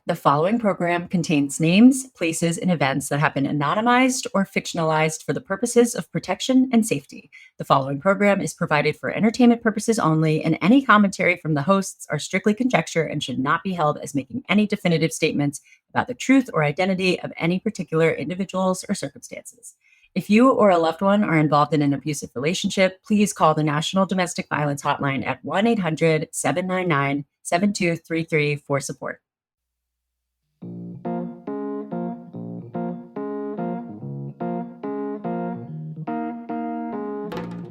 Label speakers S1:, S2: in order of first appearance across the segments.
S1: The following program contains names, places, and events that have been anonymized or fictionalized for the purposes of protection and safety. The following program is provided for entertainment purposes only, and any commentary from the hosts are strictly conjecture and should not be held as making any definitive statements about the truth or identity of any particular individuals or circumstances. If you or a loved one are involved in an abusive relationship, please call the National Domestic Violence Hotline at 1-800-799-7233 for support.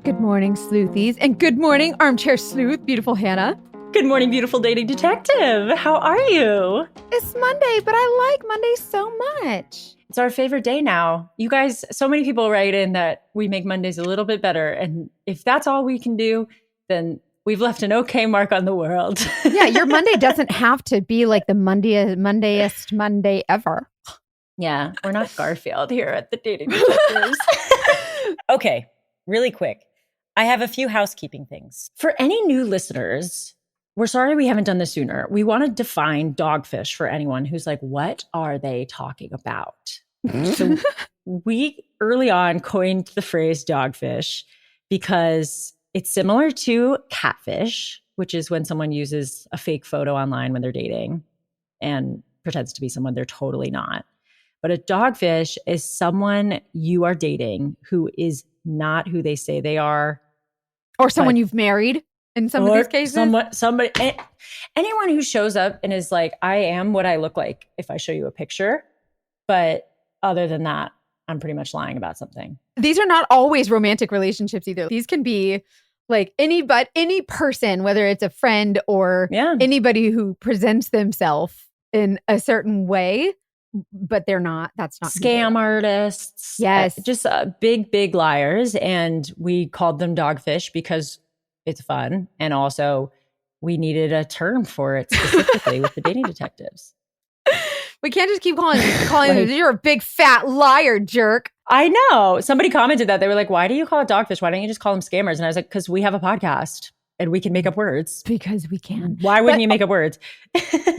S2: Good morning, sleuthies, and good morning, armchair sleuth, beautiful Hannah.
S3: Good morning, beautiful dating detective. How are you?
S2: It's Monday, but I like Monday so much.
S3: It's our favorite day now. You guys, so many people write in that we make Mondays a little bit better. And if that's all we can do, then we've left an okay mark on the world.
S2: Yeah, your Monday doesn't have to be like the Mondayest Monday ever.
S3: Yeah, we're not Garfield here at the Dating Detectives. Okay, really quick. I have a few housekeeping things. For any new listeners, we're sorry we haven't done this sooner. We want to define dogfish for anyone who's like, what are they talking about? So we early on coined the phrase dogfish because it's similar to catfish, which is when someone uses a fake photo online when they're dating and pretends to be someone they're totally not. But a dogfish is someone you are dating who is not who they say they are.
S2: Or someone you've married in some of these cases.
S3: Anyone who shows up and is like, I am what I look like if I show you a picture. But other than that, I'm pretty much lying about something.
S2: These are not always romantic relationships either. These can be like any person, whether it's a friend or anybody who presents themselves in a certain way, but they're not. That's not
S3: scam artists.
S2: Yes.
S3: Just big liars. And we called them dogfish because it's fun. And also we needed a term for it specifically with the dating detectives.
S2: We can't just keep calling like, you're a big fat liar, jerk.
S3: I know. Somebody commented that. They were like, why do you call it dogfish? Why don't you just call them scammers? And I was like, because we have a podcast and we can make up words.
S2: Because we can.
S3: Why wouldn't you make up words?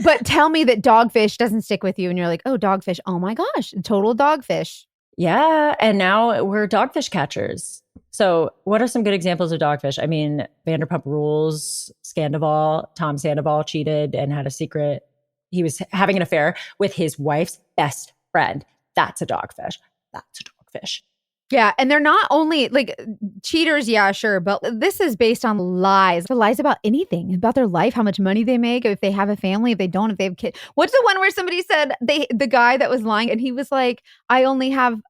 S2: But tell me that dogfish doesn't stick with you and you're like, oh, dogfish. Oh my gosh, total dogfish.
S3: Yeah. And now we're dogfish catchers. So what are some good examples of dogfish? I mean, Vanderpump Rules, Tom Sandoval cheated and had a secret. He was having an affair with his wife's best friend. That's a dogfish. That's a dogfish.
S2: Yeah. And they're not only like cheaters. Yeah, sure. But this is based on lies. The lies about anything, about their life, how much money they make, if they have a family, if they don't, if they have kids. What's the one where somebody said the guy that was lying and he was like, I only have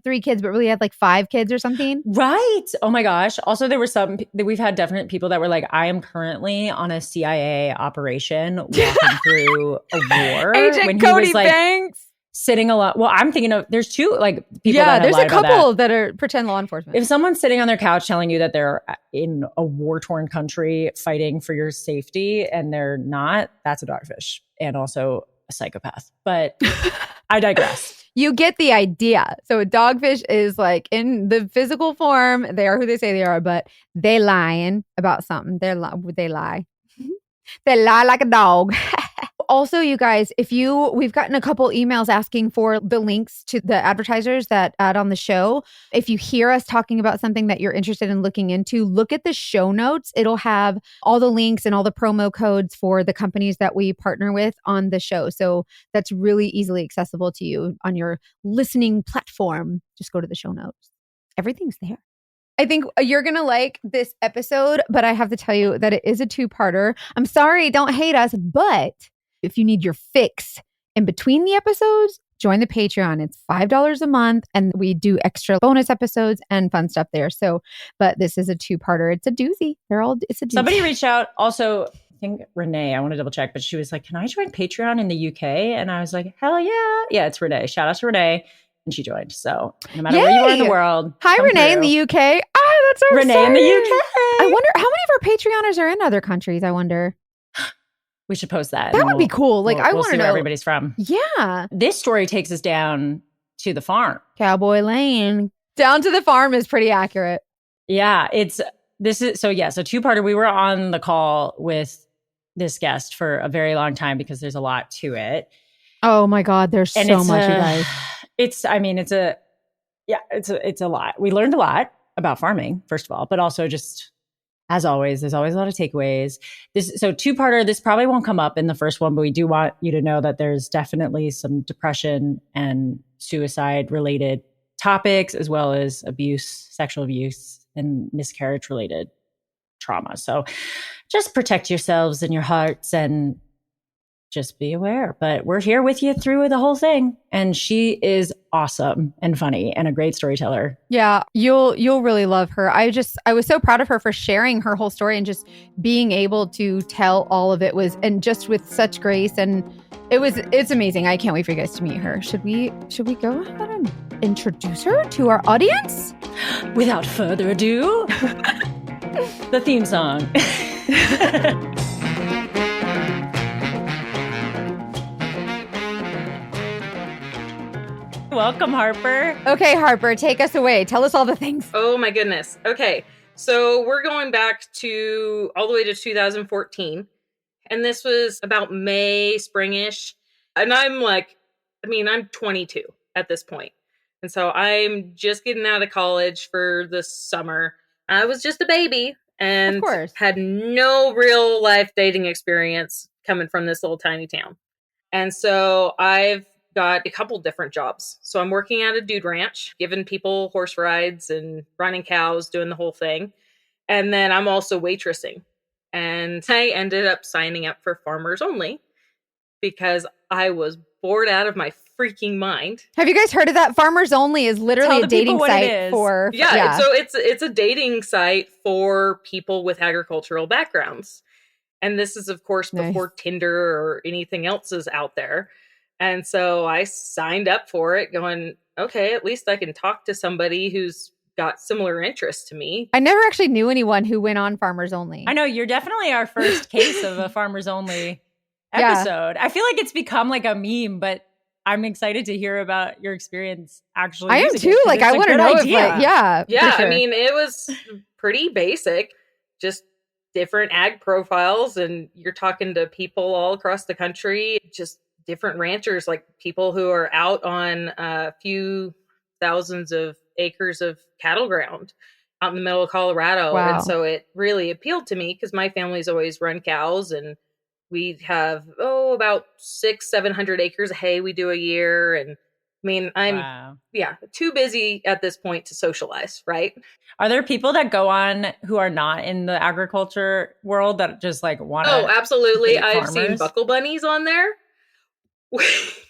S2: 3 kids, but really had like 5 kids or something.
S3: Right. Oh my gosh. Also, there were we've had definite people that were like, I am currently on a CIA operation walking through a war.
S2: Agent Cody Banks.
S3: Sitting alone. Well, I'm thinking of there's 2 like people.
S2: Yeah, there's a couple that are pretend law enforcement.
S3: If someone's sitting on their couch telling you that they're in a war-torn country fighting for your safety and they're not, that's a dogfish and also a psychopath. But I digress.
S2: You get the idea. So a dogfish is like in the physical form, they are who they say they are, but they lying about something. They lie. They lie like a dog. Also, you guys, we've gotten a couple emails asking for the links to the advertisers that add on the show. If you hear us talking about something that you're interested in looking into, look at the show notes. It'll have all the links and all the promo codes for the companies that we partner with on the show. So that's really easily accessible to you on your listening platform. Just go to the show notes. Everything's there. I think you're going to like this episode, but I have to tell you that it is a 2-parter. I'm sorry, don't hate us, but if you need your fix in between the episodes, join the Patreon. It's $5 a month and we do extra bonus episodes and fun stuff there. So, but this is a 2-parter. It's a doozy. It's a doozy.
S3: Somebody reached out also, I think Renee, I want to double check, but she was like, can I join Patreon in the UK? And I was like, hell yeah. Yeah, it's Renee. Shout out to Renee. And she joined. So no matter where you are in the world.
S2: Hi, Renee in the UK. That's so
S3: Renee
S2: exciting.
S3: in the UK.
S2: I wonder how many of our Patreoners are in other countries, I wonder.
S3: We should post that.
S2: That would be cool. Like, I want to know
S3: where everybody's from.
S2: Yeah.
S3: This story takes us down to the farm.
S2: Cowboy Lane. Down to the farm is pretty accurate.
S3: Yeah. So 2-parter. We were on the call with this guest for a very long time because there's a lot to it.
S2: Oh my God, there's
S3: And
S2: so much, you guys.
S3: It's a lot. We learned a lot about farming, first of all, but also just as always, there's always a lot of takeaways. So two-parter, this probably won't come up in the first one, but we do want you to know that there's definitely some depression and suicide related topics, as well as abuse, sexual abuse, and miscarriage related trauma. So just protect yourselves and your hearts and just be aware. But we're here with you through the whole thing. And she is awesome and funny and a great storyteller.
S2: Yeah, you'll really love her. I was so proud of her for sharing her whole story and just being able to tell all of it and just with such grace, and it's amazing. I can't wait for you guys to meet her. Should we go ahead and introduce her to our audience?
S3: Without further ado, the theme song. Welcome, Harper.
S2: Okay, Harper, take us away. Tell us all the things.
S4: Oh my goodness. Okay. So we're going back to all the way to 2014. And this was about May, springish. And I'm 22 at this point. And so I'm just getting out of college for the summer. I was just a baby and
S2: Of course.
S4: had no real life dating experience coming from this little tiny town. And so I've got a couple different jobs. So I'm working at a dude ranch, giving people horse rides and running cows, doing the whole thing. And then I'm also waitressing. And I ended up signing up for Farmers Only because I was bored out of my freaking mind.
S2: Have you guys heard of that? Farmers Only is literally a dating site for
S4: so it's a dating site for people with agricultural backgrounds. And this is, of course, before Tinder or anything else is out there. And so I signed up for it going, okay, at least I can talk to somebody who's got similar interests to me.
S2: I never actually knew anyone who went on Farmers Only.
S3: I know, you're definitely our first case of a Farmers Only episode. Yeah. I feel like it's become like a meme, but I'm excited to hear about your experience actually.
S2: I am too. Like, I want to know
S4: idea.
S2: Yeah,
S4: sure. I mean, it was pretty basic, just different ag profiles, and you're talking to people all across the country, just different ranchers, like people who are out on a few thousands of acres of cattle ground out in the middle of Colorado.
S2: Wow.
S4: And so it really appealed to me because my family's always run cows, and we have, about 600-700 acres of hay we do a year. And I mean, I'm too busy at this point to socialize, right?
S3: Are there people that go on who are not in the agriculture world that just like want to?
S4: Oh, absolutely. I've seen buckle bunnies on there.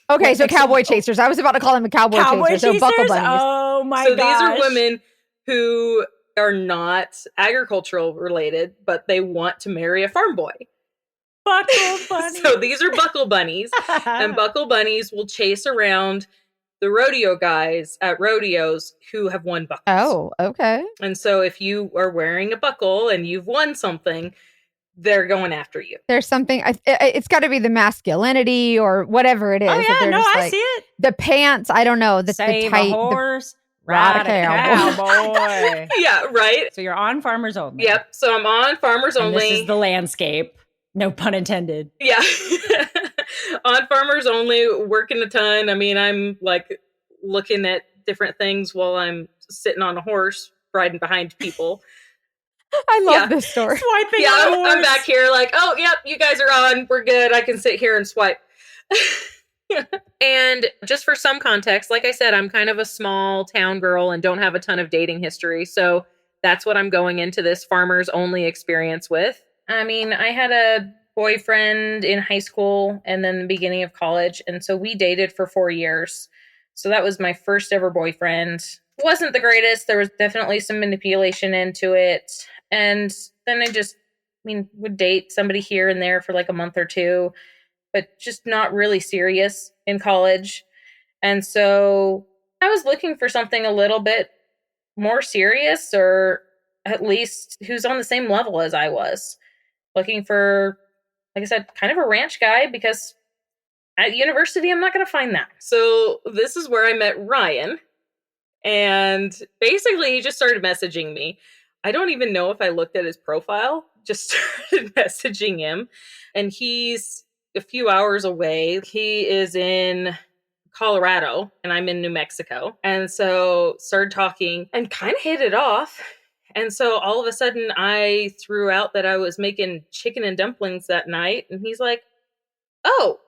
S2: Okay, so cowboy chasers. I was about to call them a cowboy chasers. So buckle bunnies.
S3: Oh my gosh.
S4: So these are women who are not agricultural related, but they want to marry a farm boy.
S3: Buckle bunnies.
S4: So these are buckle bunnies, and buckle bunnies will chase around the rodeo guys at rodeos who have won buckles.
S2: Oh, okay.
S4: And so if you are wearing a buckle and you've won something, they're going after you.
S2: There's something, it's got to be the masculinity or whatever it is.
S3: Oh, yeah, no, I see it.
S2: The pants, I don't know.
S3: Save a horse, ride a cowboy.
S4: Yeah, right.
S3: So you're on Farmers Only.
S4: Yep, so I'm on Farmers Only.
S3: This is the landscape. No pun intended.
S4: Yeah. On Farmers Only, working a ton. I mean, I'm like looking at different things while I'm sitting on a horse, riding behind people.
S2: I love this story.
S3: Swiping
S4: I'm back here like, oh, yep, you guys are on. We're good. I can sit here and swipe. And just for some context, like I said, I'm kind of a small town girl and don't have a ton of dating history. So that's what I'm going into this Farmers Only experience with. I mean, I had a boyfriend in high school and then the beginning of college. And so we dated for 4 years. So that was my first ever boyfriend. Wasn't the greatest. There was definitely some manipulation into it. And then I would date somebody here and there for like a month or two, but just not really serious in college. And so I was looking for something a little bit more serious, or at least who's on the same level as I was. Looking for, like I said, kind of a ranch guy, because at university, I'm not going to find that. So this is where I met Ryan. And basically, he just started messaging me. I don't even know if I looked at his profile, just started messaging him. And he's a few hours away. He is in Colorado and I'm in New Mexico. And so started talking and kind of hit it off. And so all of a sudden I threw out that I was making chicken and dumplings that night. And he's like, oh,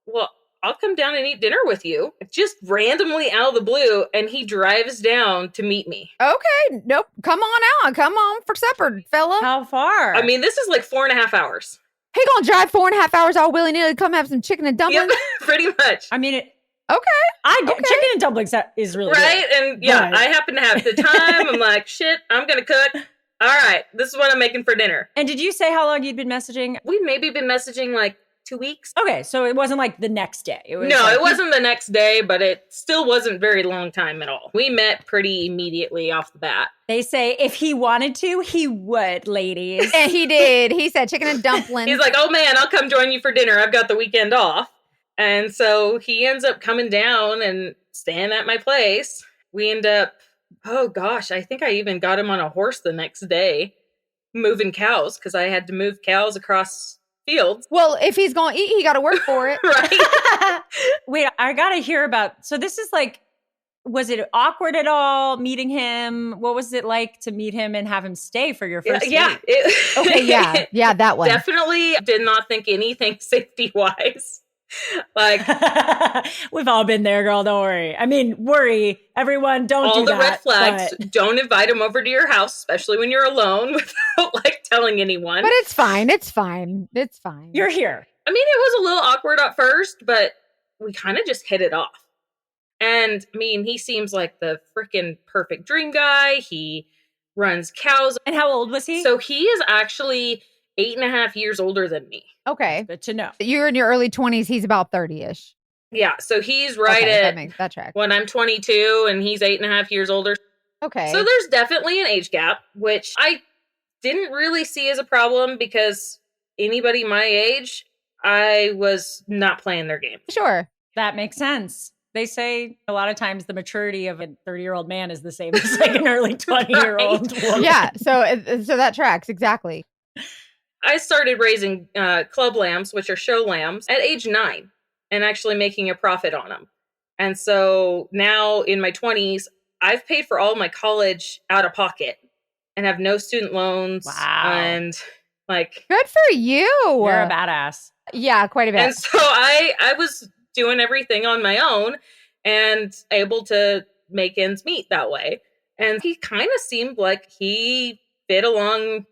S4: well, I'll come down and eat dinner with you. Just randomly out of the blue. And he drives down to meet me.
S2: Okay. Nope. Come on out. Come on for supper, fella.
S3: How far?
S4: I mean, this is like 4.5 hours.
S2: He gonna drive 4.5 hours all willy-nilly to come have some chicken and dumplings?
S4: Yep, pretty much.
S3: I mean,
S2: Okay.
S3: chicken and dumplings that is really
S4: right.
S3: good.
S4: And yeah,
S3: But-
S4: I happen to have the time. I'm like, shit, I'm going to cook. All right, this is what I'm making for dinner.
S3: And did you say how long you'd been messaging?
S4: We'd maybe been messaging like 2 weeks.
S3: Okay, so it wasn't like the next day. It was
S4: No,
S3: like-
S4: it wasn't the next day, but it still wasn't very long time at all. We met pretty immediately off the bat.
S3: They say if he wanted to, he would, ladies.
S2: And he did. He said chicken and dumplings.
S4: He's like, oh man, I'll come join you for dinner. I've got the weekend off. And so he ends up coming down and staying at my place. We end up, oh gosh, I think I even got him on a horse the next day, moving cows, because I had to move cows across fields.
S2: well, if he's gonna eat, he got to work for it.
S4: Right.
S3: Wait, I gotta hear about. So this is like, was it awkward at all meeting him? What was it like to meet him and have him stay for your first
S4: Yeah.
S3: date?
S2: Okay, yeah, that one.
S4: Definitely did not think anything safety wise. Like
S3: We've all been there, girl. Don't worry. I mean, worry, everyone. Don't
S4: all
S3: do
S4: the
S3: that.
S4: red flags.
S3: but-
S4: Don't invite him over to your house, especially when you're alone without like telling anyone.
S2: But it's fine. It's fine. It's fine.
S3: You're here.
S4: I mean, it was a little awkward at first, but we kind of just hit it off. And I mean, he seems like the freaking perfect dream guy. He runs cows.
S3: And how old was he?
S4: So he is actually 8.5 years older than me.
S2: okay.
S3: Good to know.
S2: You're in your early 20s. He's about 30-ish.
S4: Yeah. So he's right
S2: Okay,
S4: at
S2: that track.
S4: when I'm 22 and he's 8.5 years older.
S2: Okay.
S4: So there's definitely an age gap, which I didn't really see as a problem because anybody my age, I was not playing their game.
S2: Sure.
S3: That makes sense. They say a lot of times the maturity of a 30-year-old man is the same as like an early 20-year-old woman.
S2: Yeah. So that tracks exactly.
S4: I started raising club lambs, which are show lambs, at age 9 and actually making a profit on them. And so now in my 20s, I've paid for all my college out of pocket and have no student loans.
S3: Wow.
S4: And like,
S2: Good for you.
S3: You're a badass.
S2: Yeah, quite a bit.
S4: and so I was doing everything on my own and able to make ends meet that way. And he kind of seemed like he fit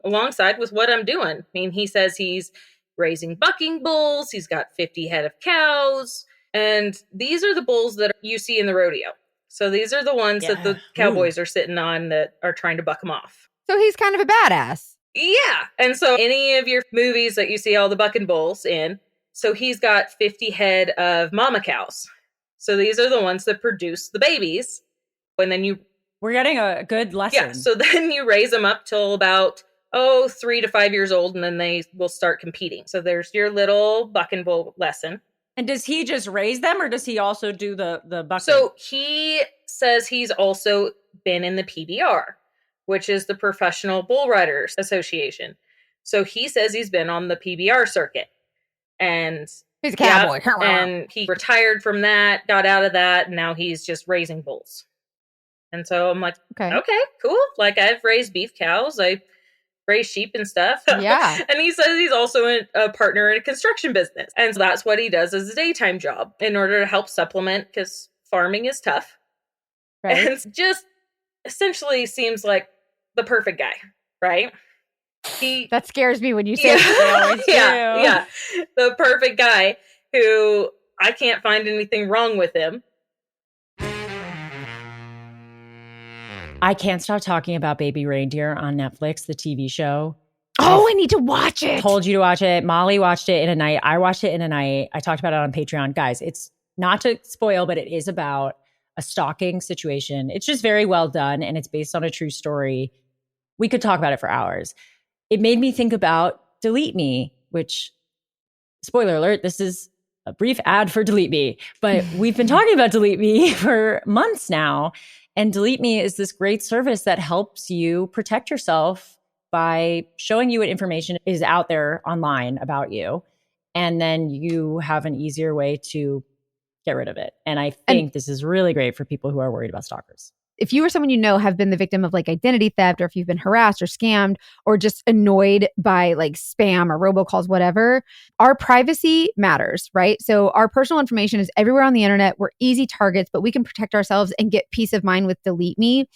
S4: alongside with what I'm doing. I mean, he says he's raising bucking bulls. He's got 50 head of cows. And these are the bulls that you see in the rodeo. So these are the ones that the
S3: Yeah.
S4: cowboys are sitting on that are trying to buck them off.
S2: So he's kind of a badass.
S4: Yeah. And so any of your movies that you see all the bucking bulls in, so he's got 50 head of mama cows. So these are the ones that produce the babies. And then
S3: We're getting a good lesson.
S4: yeah, so then you raise them up till about 3 to 5 years old, and then they will start competing. So there's your little bucking bull lesson.
S3: And does he just raise them or does he also do the bucking?
S4: So he says he's also been in the PBR, which is the Professional Bull Riders Association. So he says he's been on the PBR circuit. And
S2: He's a cowboy.
S4: and he retired from that, got out of that, and now he's just raising bulls. And so I'm like,
S2: Okay.
S4: okay, cool. Like I've raised beef cows, I raise sheep and stuff.
S2: Yeah.
S4: And he says he's also a partner in a construction business. And so that's what he does as a daytime job in order to help supplement because farming is tough.
S2: Right.
S4: And it's just essentially seems like the perfect guy, right? He
S2: That scares me when you say
S4: yeah,
S3: do.
S4: yeah, the perfect guy who I can't find anything wrong with him.
S3: I can't stop talking about Baby Reindeer on Netflix, the TV show.
S2: Oh, I need to watch it.
S3: Told you to watch it. Molly watched it in a night. I watched it in a night. I talked about it on Patreon. Guys, it's not to spoil, but it is about a stalking situation. It's just very well done and it's based on a true story. We could talk about it for hours. It made me think about Delete Me, which, spoiler alert, this is a brief ad for Delete Me, but we've been talking about Delete Me for months now. And Delete Me is this great service that helps you protect yourself by showing you what information is out there online about you. and then you have an easier way to get rid of it. And I think this is really great for people who are worried about stalkers.
S2: If you or someone you know have been the victim of like identity theft, or if you've been harassed or scammed or just annoyed by like spam or robocalls, whatever, our privacy matters, right? So our personal information is everywhere on the internet. We're easy targets, but we can protect ourselves and get peace of mind with Delete Me,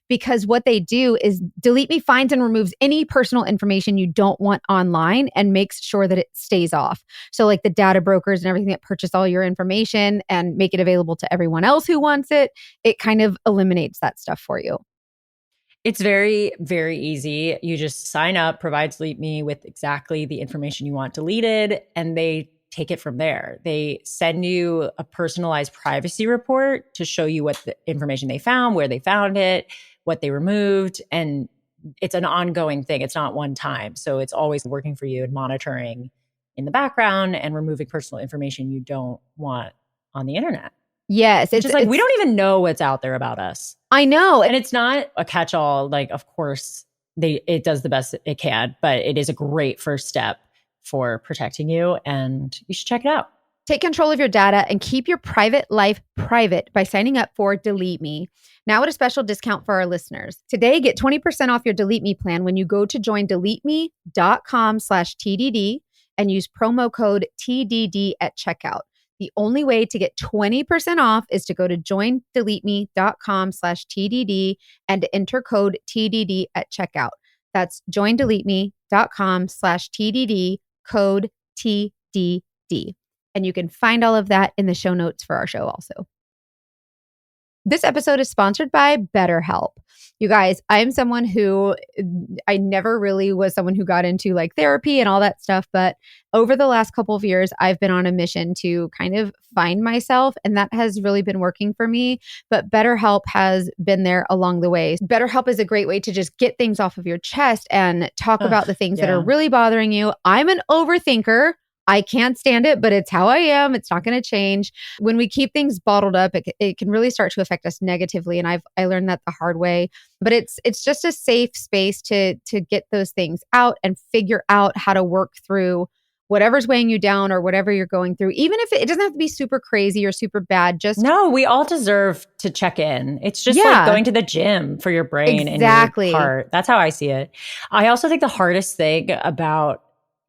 S2: because what they do is Delete Me finds and removes any personal information you don't want online and makes sure that it stays off. So like the data brokers and everything that purchase all your information and make it available to everyone else who wants it, it kind of eliminates that stuff for you.
S3: It's very, very easy. You just sign up, provide Delete Me with exactly the information you want deleted, and they take it from there. They send you a personalized privacy report to show you what the information they found, where they found it, what they removed, and it's an ongoing thing. It's not one time. So it's always working for you and monitoring in the background and removing personal information you don't want on the internet.
S2: Yes.
S3: It's just like, we don't even know what's out there about us.
S2: I know.
S3: And it's not a catch-all. Like, of course, it does the best it can, but it is a great first step for protecting you, and you should check it out.
S2: Take control of your data and keep your private life private by signing up for Delete Me. Now at a special discount for our listeners. Today, get 20% off your Delete Me plan when you go to joindeleteme.com/TDD and use promo code TDD at checkout. The only way to get 20% off is to go to joindeleteme.com/TDD and enter code TDD at checkout. That's joindeleteme.com/TDD, code TDD. And you can find all of that in the show notes for our show also. This episode is sponsored by BetterHelp. You guys, I am someone who, I never really was someone who got into like therapy and all that stuff. But over the last couple of years, I've been on a mission to kind of find myself. And that has really been working for me. But BetterHelp has been there along the way. BetterHelp is a great way to just get things off of your chest and talk about the things that are really bothering you. I'm an overthinker. I can't stand it, but it's how I am. It's not going to change. When we keep things bottled up, it can really start to affect us negatively. And I learned that the hard way. But it's just a safe space to get those things out and figure out how to work through whatever's weighing you down or whatever you're going through. Even if it doesn't have to be super crazy or super bad. No,
S3: we all deserve to check in. It's just like going to the gym for your brain and your heart. That's how I see it. I also think the hardest thing about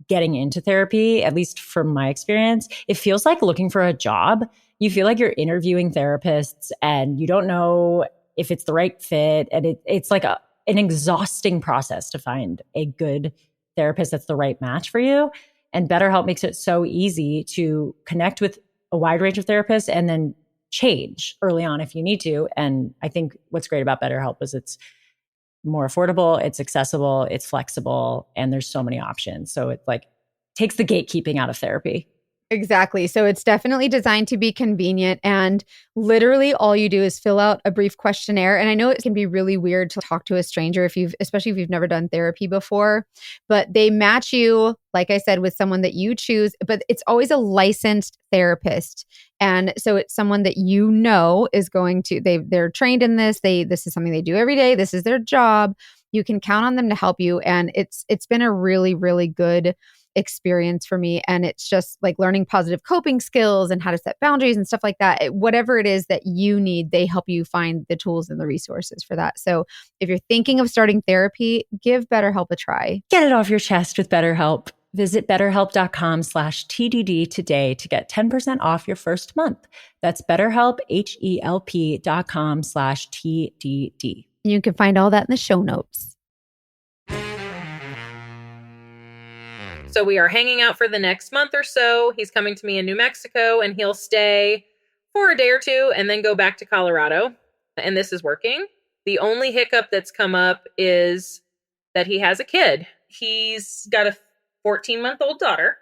S3: getting into therapy, at least from my experience, it feels like looking for a job. You feel like you're interviewing therapists and you don't know if it's the right fit. And it's like an exhausting process to find a good therapist that's the right match for you. And BetterHelp makes it so easy to connect with a wide range of therapists and then change early on if you need to. And I think what's great about BetterHelp is it's more affordable, it's accessible, it's flexible, and there's so many options. So it like takes the gatekeeping out of therapy.
S2: Exactly. So it's definitely designed to be convenient, and literally all you do is fill out a brief questionnaire. And I know it can be really weird to talk to a stranger especially if you've never done therapy before, but they match you, like I said, with someone that you choose, but it's always a licensed therapist. And so it's someone that you know is going to, they're trained in this. This is something they do every day. This is their job. You can count on them to help you. And it's been a really, really good experience for me. And it's just like learning positive coping skills and how to set boundaries and stuff like that. Whatever it is that you need, they help you find the tools and the resources for that. So if you're thinking of starting therapy, give BetterHelp a try.
S3: Get it off your chest with BetterHelp. Visit betterhelp.com/TDD today to get 10% off your first month. That's BetterHelp, HELP.com/TDD.
S2: You can find all that in the show notes.
S4: So we are hanging out for the next month or so. He's coming to me in New Mexico, and he'll stay for a day or two and then go back to Colorado. And this is working. The only hiccup that's come up is that he has a kid. He's got a 14-month-old daughter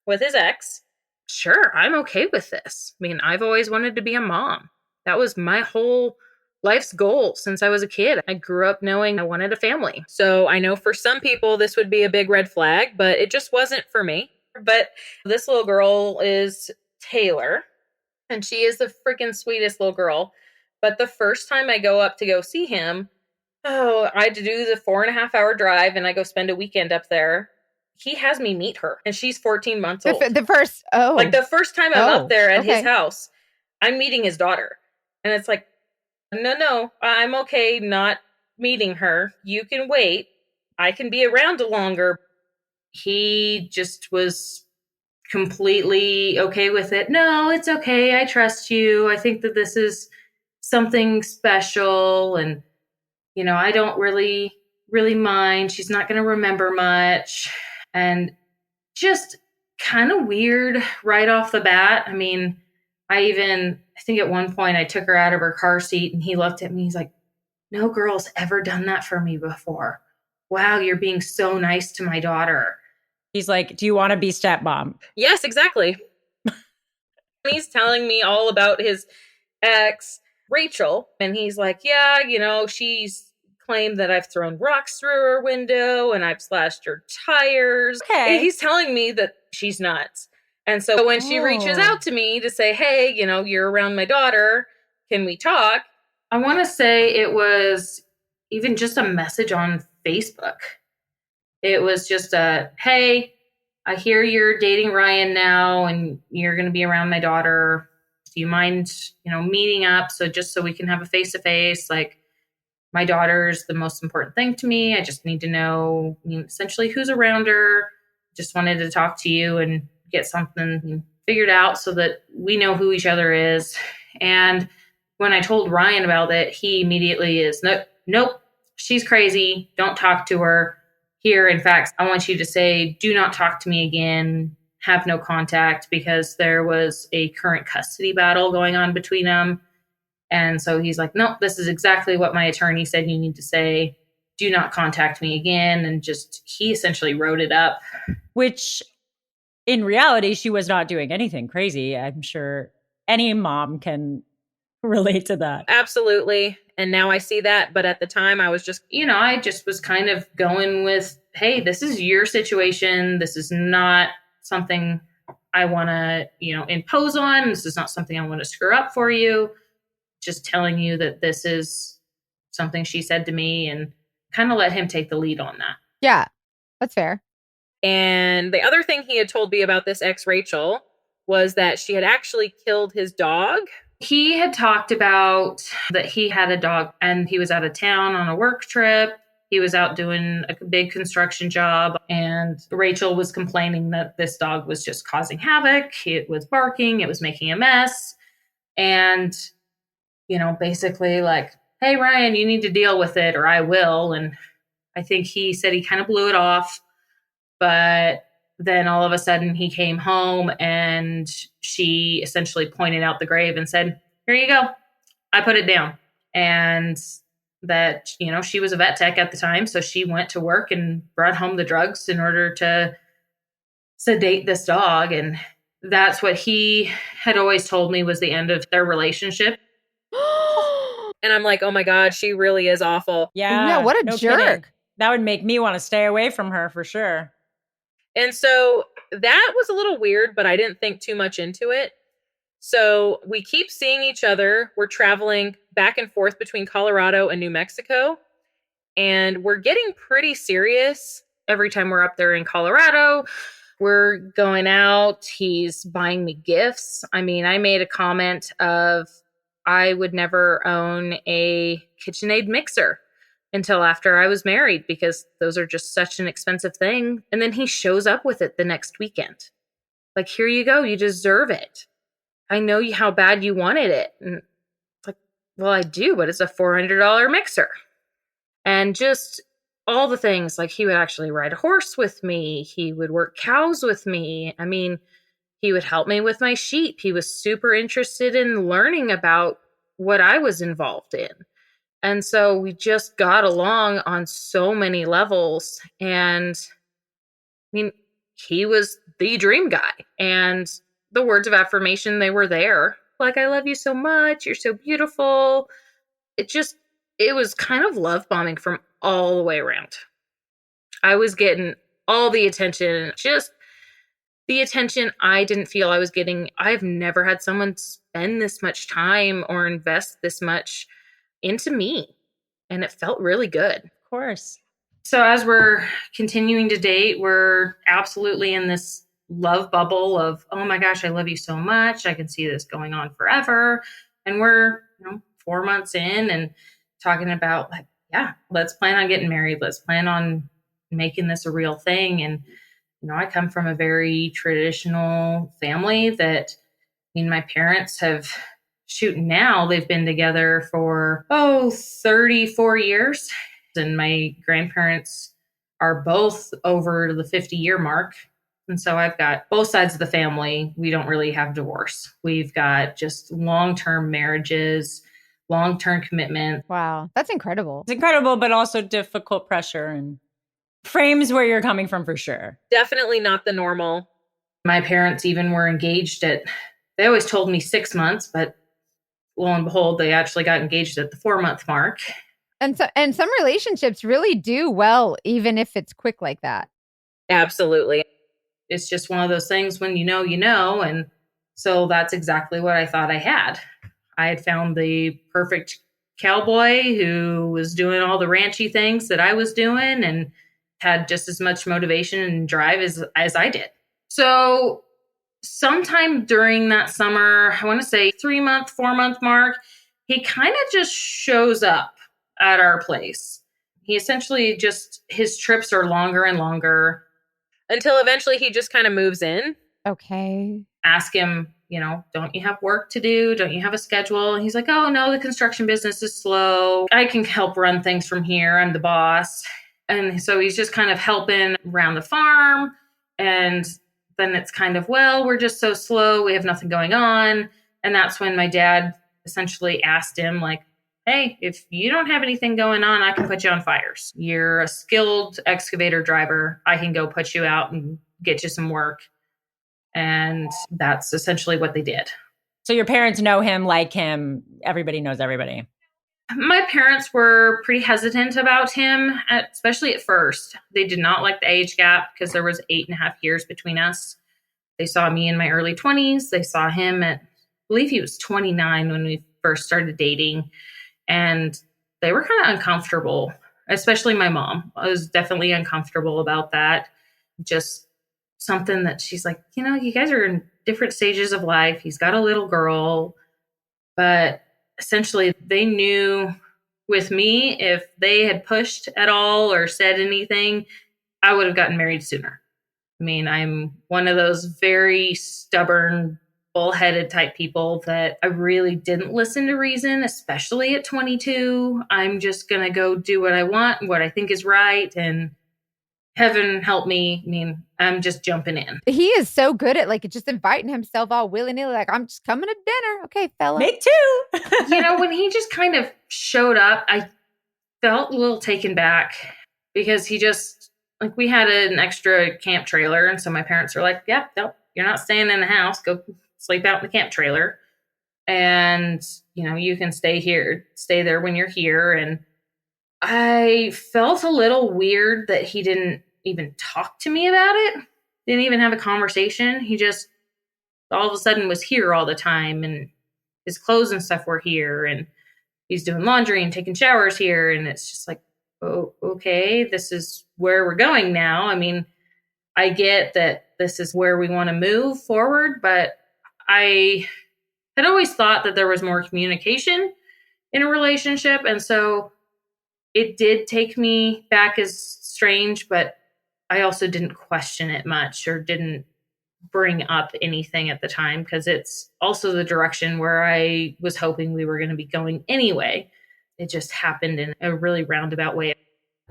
S4: with his ex. Sure, I'm okay with this. I mean, I've always wanted to be a mom. That was my whole life's goal since I was a kid. I grew up knowing I wanted a family. So I know for some people this would be a big red flag, but it just wasn't for me. But this little girl is Taylor, and she is the freaking sweetest little girl. But the first time I go up to go see him, I had to do the 4.5-hour drive, and I go spend a weekend up there. he has me meet her, and she's 14 months old.
S2: The first,
S4: Like the first time I'm up there at his
S2: okay.
S4: house, I'm meeting his daughter. And it's like, no, I'm okay not meeting her. You can wait. I can be around longer. He just was completely okay with it. No, it's okay. I trust you. I think that this is something special. And, you know, I don't really mind. She's not going to remember much. And just kind of weird right off the bat. I mean, I think at one point I took her out of her car seat and he looked at me. He's like, no girl's ever done that for me before. Wow, you're being so nice to my daughter.
S3: He's like, do you want to be stepmom?
S4: Yes, exactly. He's telling me all about his ex, Rachel. And he's like, yeah, you know, she's claimed that I've thrown rocks through her window and I've slashed her tires.
S3: Okay.
S4: And he's telling me that she's nuts. And so when she reaches out to me to say, hey, you know, you're around my daughter, can we talk? I want to say it was even just a message on Facebook. It was just a, hey, I hear you're dating Ryan now and you're going to be around my daughter. Do you mind, you know, meeting up? So just so we can have a face-to-face, like my daughter's the most important thing to me. I just need to know, you know, essentially who's around her. Just wanted to talk to you and get something figured out so that we know who each other is. And when I told Ryan about it, he immediately is, nope, she's crazy. Don't talk to her. Here, in fact, I want you to say, do not talk to me again. Have no contact, because there was a current custody battle going on between them. And so he's like, nope, this is exactly what my attorney said you need to say. Do not contact me again. And just, he essentially wrote it up.
S3: Which in reality, she was not doing anything crazy. I'm sure any mom can relate to that.
S4: Absolutely. And now I see that. But at the time, I was just, you know, I just was kind of going with, hey, this is your situation. This is not something I want to, you know, impose on. This is not something I want to screw up for you. Just telling you that this is something she said to me, and kind of let him take the lead on that.
S2: Yeah, that's fair.
S4: And the other thing he had told me about this ex Rachel was that she had actually killed his dog. He had talked about that he had a dog and he was out of town on a work trip. He was out doing a big construction job, and Rachel was complaining that this dog was just causing havoc. It was barking. It was making a mess. And, you know, basically like, hey, Ryan, you need to deal with it or I will. And I think he said he kind of blew it off. But then all of a sudden he came home and she essentially pointed out the grave and said, here you go. I put it down. And that, you know, she was a vet tech at the time. So she went to work and brought home the drugs in order to sedate this dog. And that's what he had always told me was the end of their relationship. And I'm like, oh my God, she really is awful.
S3: Yeah.
S2: What a jerk.
S3: Kidding. That would make me want to stay away from her for sure.
S4: And so that was a little weird, but I didn't think too much into it. So we keep seeing each other. We're traveling back and forth between Colorado and New Mexico. And we're getting pretty serious every time we're up there in Colorado. We're going out. He's buying me gifts. I mean, I made a comment of I would never own a KitchenAid mixer until after I was married, because those are just such an expensive thing. And then he shows up with it the next weekend. Like, here you go. You deserve it. I know how bad you wanted it. And it's like, well, I do, but it's a $400 mixer. And just all the things, like he would actually ride a horse with me. He would work cows with me. I mean, he would help me with my sheep. He was super interested in learning about what I was involved in. And so we just got along on so many levels. And I mean, he was the dream guy. And the words of affirmation, they were there. Like, I love you so much. You're so beautiful. It was kind of love bombing from all the way around. I was getting all the attention, just the attention I didn't feel I was getting. I've never had someone spend this much time or invest this much into me. And it felt really good.
S3: Of course.
S4: So as we're continuing to date, we're absolutely in this love bubble of, oh my gosh, I love you so much. I can see this going on forever. And we're, 4 months in and talking about like, yeah, let's plan on getting married. Let's plan on making this a real thing. And, I come from a very traditional family that, my parents have now they've been together for 34 years, and my grandparents are both over the 50-year mark. And so I've got both sides of the family. We don't really have divorce. We've got just long-term marriages, long-term commitment.
S2: Wow, that's incredible.
S3: It's incredible, but also difficult pressure and frames where you're coming from for sure.
S4: Definitely not the normal. My parents even were engaged they always told me 6 months, but lo and behold, they actually got engaged at the 4-month mark.
S2: And some relationships really do well, even if it's quick like that.
S4: Absolutely. It's just one of those things when you know. And so that's exactly what I thought I had. I had found the perfect cowboy who was doing all the ranchy things that I was doing and had just as much motivation and drive as I did. So sometime during that summer, I want to say 3-month, 4-month mark, he kind of just shows up at our place. He essentially his trips are longer and longer until eventually he just kind of moves in.
S2: Okay.
S4: Ask him, don't you have work to do? Don't you have a schedule? And he's like, oh, no, the construction business is slow. I can help run things from here. I'm the boss. And so he's just kind of helping around the farm. And then it's kind of, well, we're just so slow. We have nothing going on. And that's when my dad essentially asked him, like, hey, if you don't have anything going on, I can put you on fires. You're a skilled excavator driver. I can go put you out and get you some work. And that's essentially what they did.
S3: So your parents know him, like him. Everybody knows everybody.
S4: My parents were pretty hesitant about him, especially at first. They did not like the age gap because there was 8.5 years between us. They saw me in my early 20s. They saw him I believe he was 29 when we first started dating. And they were kind of uncomfortable, especially my mom. I was definitely uncomfortable about that. Just something that she's like, you guys are in different stages of life. He's got a little girl. But essentially, they knew with me, if they had pushed at all or said anything, I would have gotten married sooner. I mean, I'm one of those very stubborn, bullheaded type people that I really didn't listen to reason, especially at 22. I'm just going to go do what I want, what I think is right. And heaven help me. I mean, I'm just jumping in.
S2: He is so good at just inviting himself all willy-nilly, like, I'm just coming to dinner. Okay, fella.
S3: Make two.
S4: When he just kind of showed up, I felt a little taken back because he just, we had an extra camp trailer. And so my parents were like, yeah, no, you're not staying in the house. Go sleep out in the camp trailer. And, you can stay there when you're here. And I felt a little weird that he didn't even talk to me about it. Didn't even have a conversation. He just all of a sudden was here all the time, and his clothes and stuff were here, and he's doing laundry and taking showers here. And it's just like, oh, okay, this is where we're going now. I mean, I get that this is where we want to move forward, but I had always thought that there was more communication in a relationship. And so it did take me back as strange, but I also didn't question it much or didn't bring up anything at the time because it's also the direction where I was hoping we were going to be going anyway. It just happened in a really roundabout way.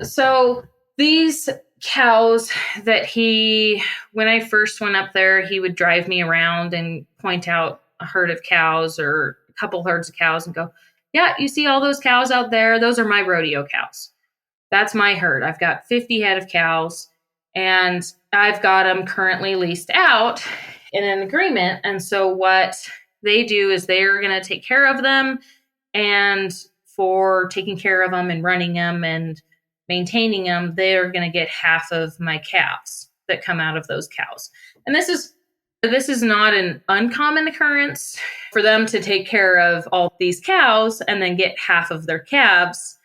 S4: So these cows that when I first went up there, he would drive me around and point out a herd of cows or a couple herds of cows and go, yeah, you see all those cows out there? Those are my rodeo cows. That's my herd. I've got 50 head of cows, and I've got them currently leased out in an agreement. And so what they do is they're going to take care of them, and for taking care of them and running them and maintaining them, they're going to get half of my calves that come out of those cows. And this is not an uncommon occurrence for them to take care of all these cows and then get half of their calves.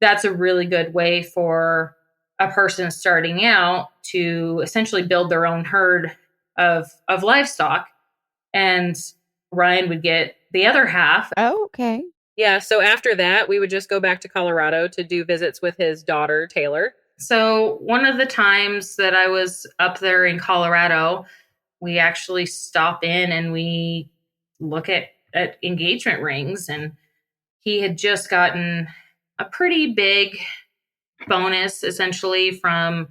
S4: That's a really good way for a person starting out to essentially build their own herd of livestock. And Ryan would get the other half.
S2: Oh, okay.
S4: Yeah. So after that, we would just go back to Colorado to do visits with his daughter, Taylor. So one of the times that I was up there in Colorado, we actually stop in and we look at engagement rings. And he had just gotten a pretty big bonus, essentially, from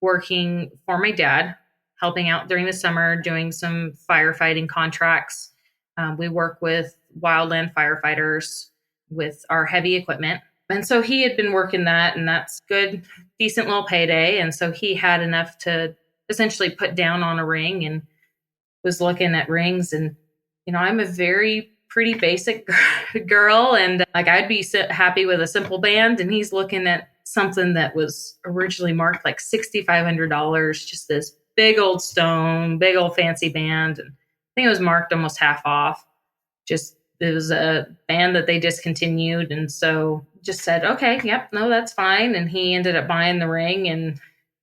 S4: working for my dad, helping out during the summer, doing some firefighting contracts. We work with wildland firefighters with our heavy equipment. And so he had been working that, and that's good, decent little payday. And so he had enough to essentially put down on a ring and was looking at rings. And, I'm a very pretty basic girl. And like, I'd be happy with a simple band. And he's looking at something that was originally marked like $6,500, just this big old stone, big old fancy band. And I think it was marked almost half off. It was a band that they discontinued. And so just said, okay, yep, no, that's fine. And he ended up buying the ring and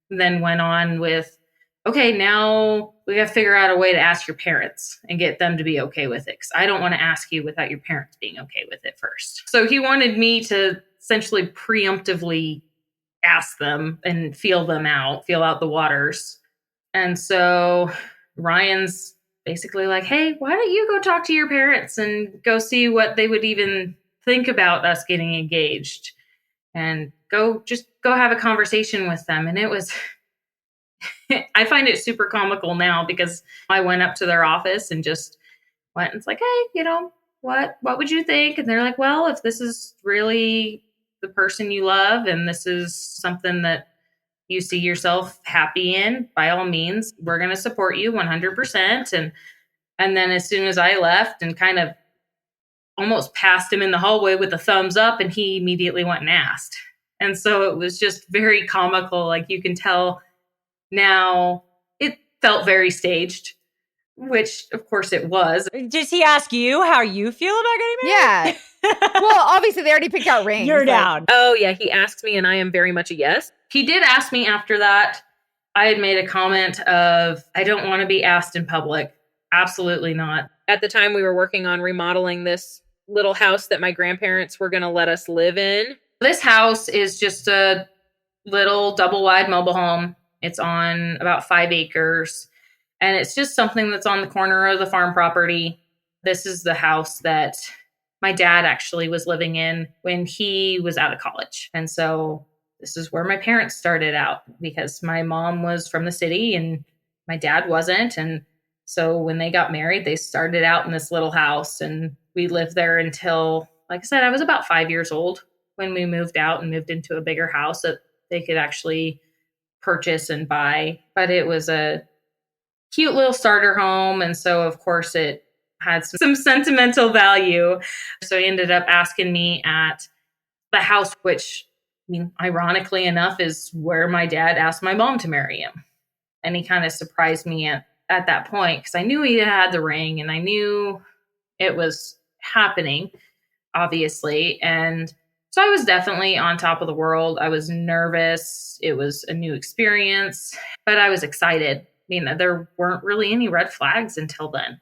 S4: then went on with, okay, now we got to figure out a way to ask your parents and get them to be okay with it. Because I don't want to ask you without your parents being okay with it first. So he wanted me to essentially preemptively ask them and feel out the waters. And so Ryan's basically like, hey, why don't you go talk to your parents and go see what they would even think about us getting engaged, and go have a conversation with them. And it was, I find it super comical now because I went up to their office and just went and it's like, hey, what would you think? And they're like, well, if this is really the person you love and this is something that you see yourself happy in, by all means, we're going to support you 100%. And then as soon as I left and kind of almost passed him in the hallway with a thumbs up, and he immediately went and asked. And so it was just very comical. Like, you can tell now it felt very staged, which of course it was.
S3: Did he ask you how you feel about getting married?
S2: Yeah. Well, obviously they already picked out rings.
S3: You're down.
S4: Oh yeah, he asked me and I am very much a yes. He did ask me after that. I had made a comment of, I don't want to be asked in public. Absolutely not. At the time we were working on remodeling this little house that my grandparents were going to let us live in. This house is just a little double wide mobile home. It's on about 5 acres. And it's just something that's on the corner of the farm property. This is the house that my dad actually was living in when he was out of college. And so this is where my parents started out, because my mom was from the city and my dad wasn't. And so when they got married, they started out in this little house, and we lived there until, like I said, I was about 5 years old when we moved out and moved into a bigger house that they could actually purchase and buy. But it was a cute little starter home. And so, of course, it had some sentimental value. So he ended up asking me at the house, which, ironically enough, is where my dad asked my mom to marry him. And he kind of surprised me at that point, because I knew he had the ring and I knew it was happening, obviously. And so I was definitely on top of the world. I was nervous. It was a new experience, but I was excited. There weren't really any red flags until then.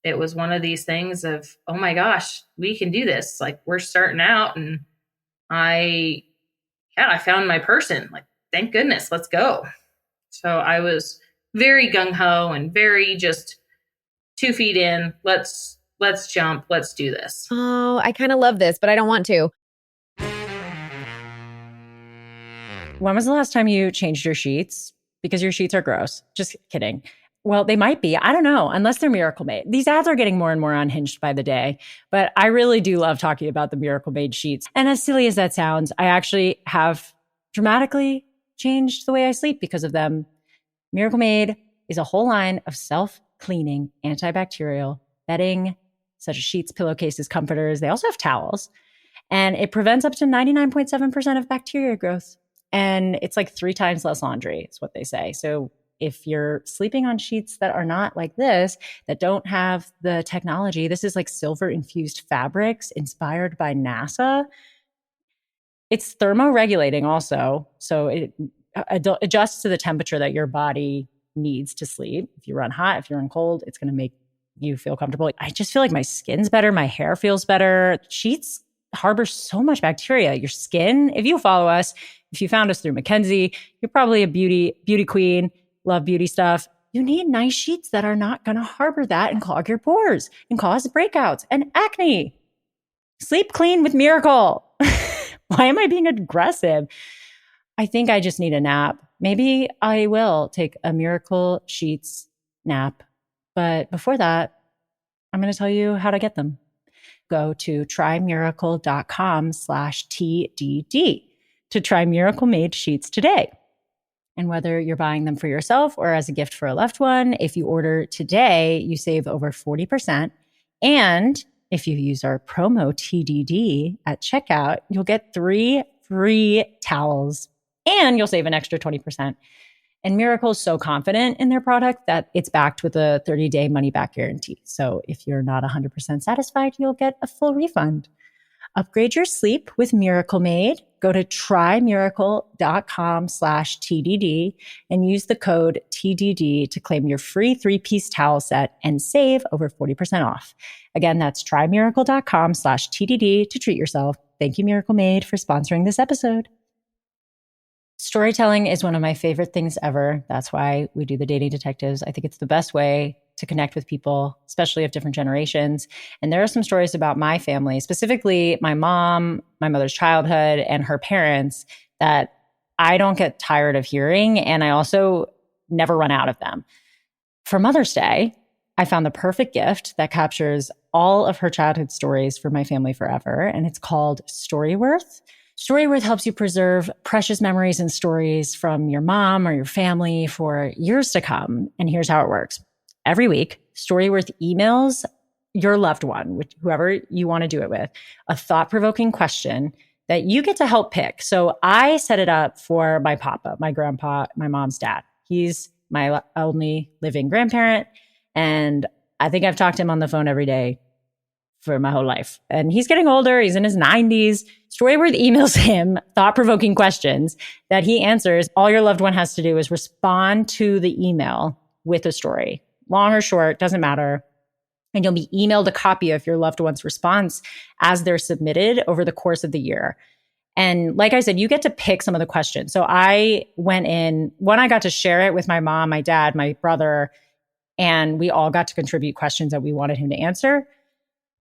S4: It was one of these things of, oh my gosh, we can do this. Like, we're starting out, and I found my person. Like, thank goodness, let's go. So I was very gung-ho and very just 2 feet in. Let's jump. Let's do this.
S2: Oh, I kind of love this, but I don't want to.
S3: When was the last time you changed your sheets? Because your sheets are gross. Just kidding. Well, they might be. I don't know, unless they're Miracle Made. These ads are getting more and more unhinged by the day, but I really do love talking about the Miracle Made sheets. And as silly as that sounds, I actually have dramatically changed the way I sleep because of them. Miracle Made is a whole line of self-cleaning antibacterial bedding, such as sheets, pillowcases, comforters. They also have towels. And it prevents up to 99.7% of bacteria growth. And it's like 3 times less laundry, is what they say. So if you're sleeping on sheets that are not like this, that don't have the technology, this is like silver-infused fabrics inspired by NASA. It's thermoregulating also. So it adjusts to the temperature that your body needs to sleep. If you run hot, if you run cold, it's going to make you feel comfortable. I just feel like my skin's better. My hair feels better. Sheets harbor so much bacteria. Your skin, if you follow us, if you found us through Mackenzie, you're probably a beauty queen, love beauty stuff. You need nice sheets that are not going to harbor that and clog your pores and cause breakouts and acne. Sleep clean with Miracle. Why am I being aggressive? I think I just need a nap. Maybe I will take a Miracle Sheets nap. But before that, I'm going to tell you how to get them. Go to trymiracle.com/TDD to try Miracle Made sheets today. And whether you're buying them for yourself or as a gift for a loved one, if you order today, you save over 40%. And if you use our promo TDD at checkout, you'll get 3 free towels and you'll save an extra 20%. And Miracle is so confident in their product that it's backed with a 30-day money-back guarantee. So if you're not 100% satisfied, you'll get a full refund. Upgrade your sleep with Miracle Made. Go to trymiracle.com/TDD and use the code TDD to claim your free 3-piece towel set and save over 40% off. Again, that's trymiracle.com/TDD to treat yourself. Thank you, Miracle Made, for sponsoring this episode. Storytelling is one of my favorite things ever. That's why we do the Dating Detectives. I think it's the best way to connect with people, especially of different generations. And there are some stories about my family, specifically my mom, my mother's childhood, and her parents that I don't get tired of hearing. And I also never run out of them. For Mother's Day, I found the perfect gift that captures all of her childhood stories for my family forever. And it's called Storyworth. Storyworth helps you preserve precious memories and stories from your mom or your family for years to come. And here's how it works. Every week, Storyworth emails your loved one, whoever you want to do it with, a thought-provoking question that you get to help pick. So I set it up for my papa, my grandpa, my mom's dad. He's my only living grandparent. And I think I've talked to him on the phone every day for my whole life. And he's getting older. He's in his 90s. Storyworth emails him thought-provoking questions that he answers. All your loved one has to do is respond to the email with a story. Long or short, doesn't matter. And you'll be emailed a copy of your loved one's response as they're submitted over the course of the year. And like I said, you get to pick some of the questions. So I went in, when I got to share it with my mom, my dad, my brother, and we all got to contribute questions that we wanted him to answer.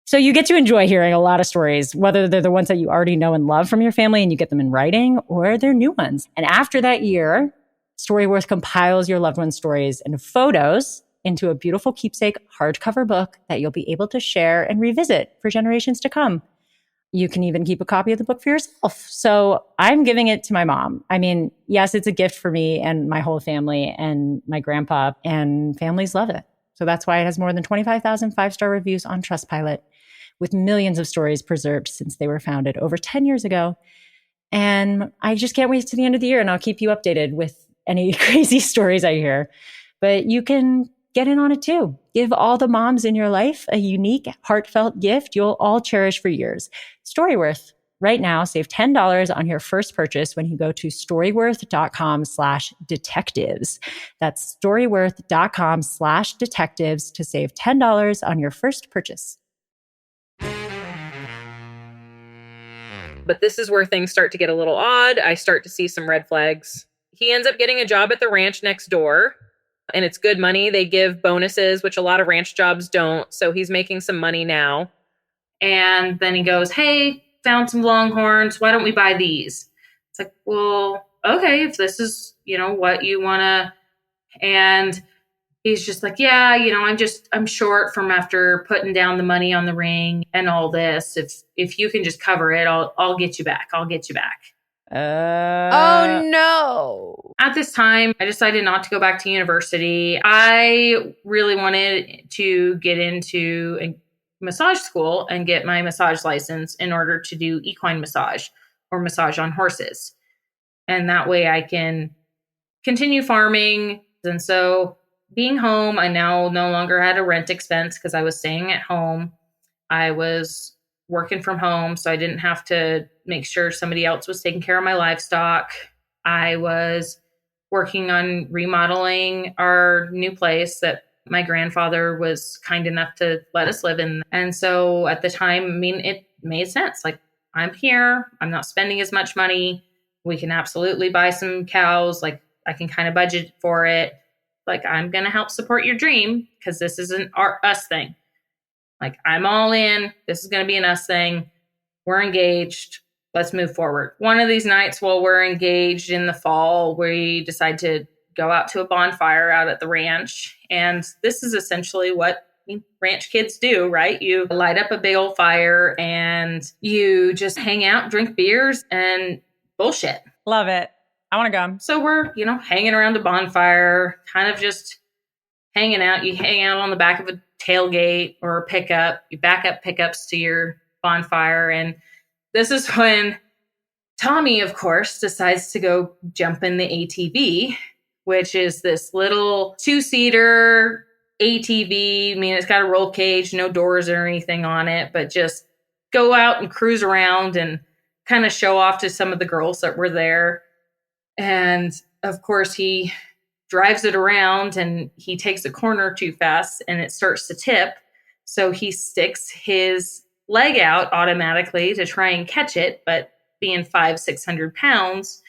S3: So you get to enjoy hearing a lot of stories, whether they're the ones that you already know and love from your family and you get them in writing, or they're new ones. And after that year, Storyworth compiles your loved one's stories and photos into a beautiful keepsake hardcover book that you'll be able to share and revisit for generations to come. You can even keep a copy of the book for yourself. So I'm giving it to my mom. I mean, yes, it's a gift for me and my whole family and my grandpa, and families love it. So that's why it has more than 25,000 5-star reviews on Trustpilot, with millions of stories preserved since they were founded over 10 years ago. And I just can't wait to the end of the year, and I'll keep you updated with any crazy stories I hear. But you can get in on it too. Give all the moms in your life a unique, heartfelt gift you'll all cherish for years. Storyworth. Right now, save $10 on your first purchase when you go to storyworth.com/detectives. That's storyworth.com/detectives to save $10 on your first purchase.
S4: But this is where things start to get a little odd. I start to see some red flags. He ends up getting a job at the ranch next door, and it's good money. They give bonuses, which a lot of ranch jobs don't. So he's making some money now. And then he goes, hey, found some Longhorns. Why don't we buy these? It's like, well, okay, if this is, what you want to. And he's just like, yeah, I'm short from after putting down the money on the ring and all this. If you can just cover it, I'll get you back. I'll get you back.
S2: Oh no.
S4: At this time, I decided not to go back to university. I really wanted to get into a massage school and get my massage license in order to do equine massage or massage on horses. And that way I can continue farming. And so being home, I now no longer had a rent expense because I was staying at home. I was working from home, so I didn't have to make sure somebody else was taking care of my livestock. I was working on remodeling our new place that my grandfather was kind enough to let us live in. And so at the time, I mean, it made sense. Like, I'm here, I'm not spending as much money. We can absolutely buy some cows. Like, I can kind of budget for it. Like, I'm going to help support your dream because this isn't us thing. Like, I'm all in. This is going to be an us thing. We're engaged. Let's move forward. One of these nights while we're engaged in the fall, we decide to go out to a bonfire out at the ranch. And this is essentially what ranch kids do, right? You light up a big old fire and you just hang out, drink beers, and bullshit.
S3: Love it. I want to go.
S4: So we're, hanging around a bonfire, kind of just hanging out. You hang out on the back of a tailgate or a pickup. You back up pickups to your bonfire. And this is when Tommy, of course, decides to go jump in the ATV, which is this little 2-seater ATV. I mean, it's got a roll cage, no doors or anything on it, but just go out and cruise around and kind of show off to some of the girls that were there. And of course, he drives it around and he takes a corner too fast and it starts to tip. So he sticks his leg out automatically to try and catch it. But being 500-600 pounds,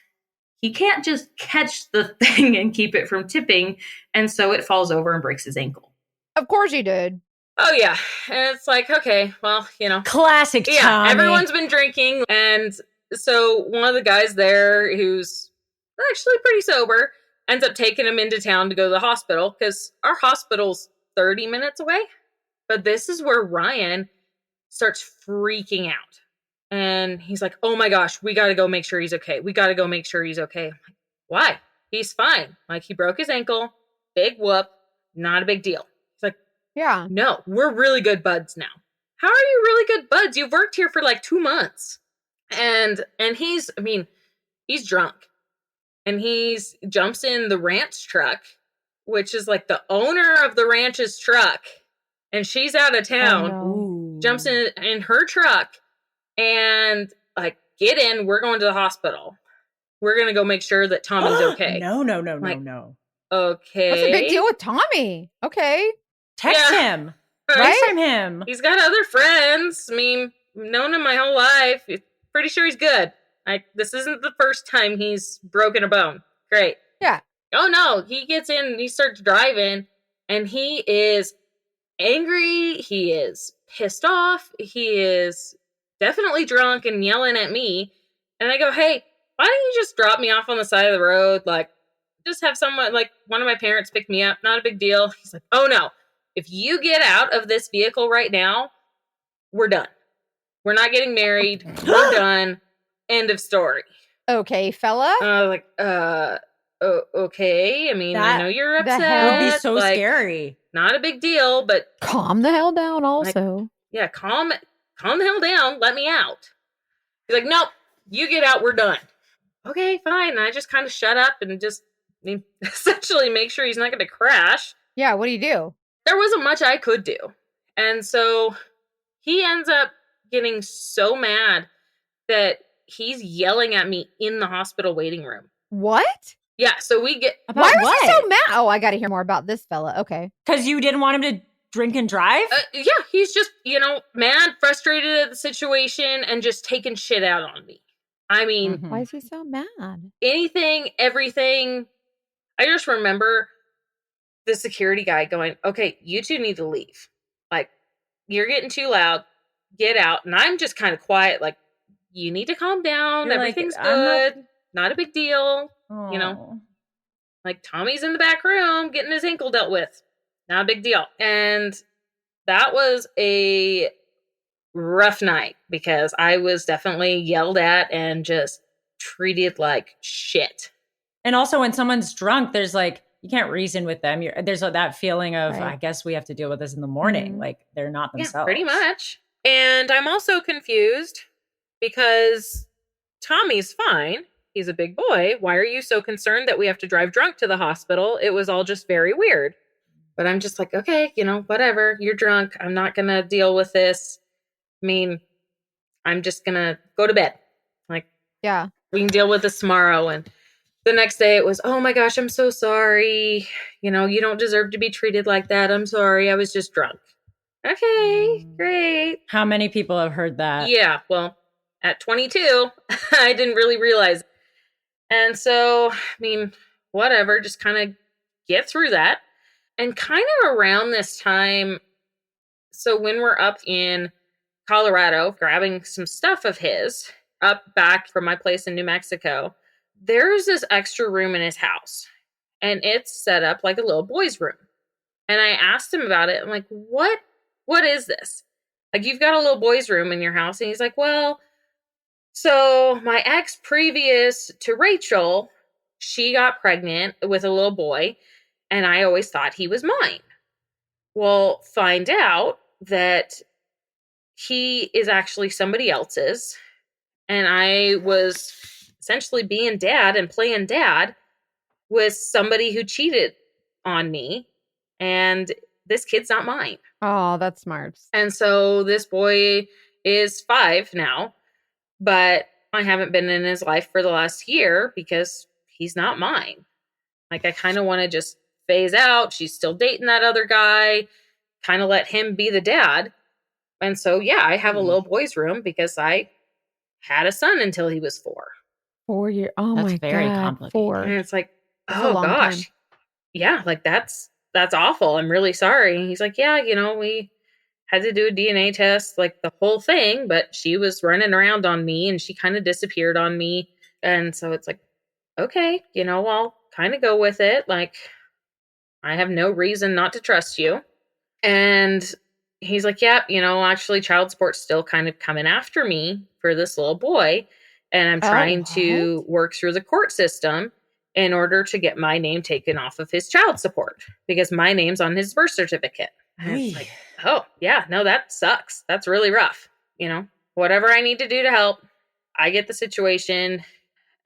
S4: he can't just catch the thing and keep it from tipping. And so it falls over and breaks his ankle.
S2: Of course he did.
S4: Oh, yeah. And it's like, okay, well,
S3: Classic Tommy.
S4: Yeah, everyone's been drinking. And so one of the guys there who's actually pretty sober ends up taking him into town to go to the hospital because our hospital's 30 minutes away. But this is where Ryan starts freaking out. And he's like, oh my gosh, we got to go make sure he's okay. We got to go make sure he's okay. I'm like, why? He's fine. Like, he broke his ankle, big whoop, not a big deal. He's like,
S2: yeah,
S4: no, we're really good buds now. How are you really good buds? You've worked here for like 2 months. And he's drunk. And jumps in the ranch truck, which is like the owner of the ranch's truck. And she's out of town.
S2: Oh,
S4: no. Jumps in her truck and like, get in. We're going to the hospital. We're going to go make sure that Tommy's okay.
S3: No.
S4: Okay.
S2: What's the big deal with Tommy? Okay.
S3: Text him.
S2: Right?
S3: FaceTime him.
S4: He's got other friends. I mean, known him my whole life. Pretty sure he's good. This isn't the first time he's broken a bone. Great.
S2: Yeah.
S4: Oh no, he gets in, he starts driving, and he is angry. He is pissed off. He is definitely drunk and yelling at me. And I go, hey, why don't you just drop me off on the side of the road? Like, just have someone, like one of my parents pick me up. Not a big deal. He's like, oh no, if you get out of this vehicle right now, we're done. We're not getting married. We're done. End of story.
S2: Okay, fella.
S4: Okay. I mean, I know you're upset.
S3: That would be so scary.
S4: Not a big deal, but
S2: calm the hell down also.
S4: Yeah, calm the hell down. Let me out. He's like, nope, you get out. We're done. Okay, fine. And I just kind of shut up and just essentially make sure he's not going to crash.
S2: Yeah, what do you do?
S4: There wasn't much I could do. And so he ends up getting so mad that he's yelling at me in the hospital waiting room.
S2: What?
S4: Yeah, so we get...
S2: Why was he so mad? Oh, I got to hear more about this fella. Okay.
S3: Because you didn't want him to drink and drive?
S4: Yeah, he's just, mad, frustrated at the situation, and just taking shit out on me. I mean...
S2: Why is he so mad?
S4: Anything, everything. I just remember the security guy going, okay, you two need to leave. Like, you're getting too loud. Get out. And I'm just kind of quiet, like, you need to calm down.
S3: You're
S4: everything's good. Not a big deal.
S3: Oh.
S4: Like, Tommy's in the back room getting his ankle dealt with. Not a big deal. And that was a rough night because I was definitely yelled at and just treated like shit.
S3: And also when someone's drunk, there's like, you can't reason with them. There's that feeling of, I guess we have to deal with this in the morning. Mm-hmm. Like, they're not themselves.
S4: Yeah, pretty much. And I'm also confused because Tommy's fine. He's a big boy. Why are you so concerned that we have to drive drunk to the hospital? It was all just very weird. But I'm just like, okay, whatever. You're drunk. I'm not going to deal with this. I mean, I'm just going to go to bed. Like,
S2: yeah,
S4: we can deal with this tomorrow. And the next day it was, oh my gosh, I'm so sorry. You know, you don't deserve to be treated like that. I'm sorry. I was just drunk. Okay, great.
S3: How many people have heard that?
S4: Yeah, well, at 22, I didn't really realize. And so, I mean, whatever, just kind of get through that. And kind of around this time, so when we're up in Colorado grabbing some stuff of his up back from my place in New Mexico, there's this extra room in his house and it's set up like a little boy's room. And I asked him about it. I'm like, what is this? Like, you've got a little boy's room in your house. And he's like, well, so my ex previous to Rachel, she got pregnant with a little boy and I always thought he was mine. Well, find out that he is actually somebody else's. And I was essentially being dad and playing dad with somebody who cheated on me. And this kid's not mine.
S2: Oh, that's smart.
S4: And so this boy is 5 now, but I haven't been in his life for the last year because he's not mine. Like, I kind of want to just phase out. She's still dating that other guy, kind of let him be the dad. And so, yeah, I have a little boy's room because I had a son until he was 4.
S2: 4 years. Oh
S3: That's
S2: my
S3: very
S2: God.
S3: complicated.
S2: 4.
S4: And it's like,
S2: That's a
S4: oh
S2: long
S4: gosh.
S2: time.
S4: Yeah, like that's awful. I'm really sorry. And he's like, yeah, you know, we had to do a DNA test, like the whole thing, but she was running around on me and she kind of disappeared on me. And so it's like, okay, you know, I'll kind of go with it. Like, I have no reason not to trust you. And he's like, yeah, you know, actually child support's still kind of coming after me for this little boy. And I'm trying to work through the court system in order to get my name taken off of his child support because my name's on his birth certificate. And it's like, oh, yeah, no, that sucks. That's really rough. You know, whatever I need to do to help, I get the situation.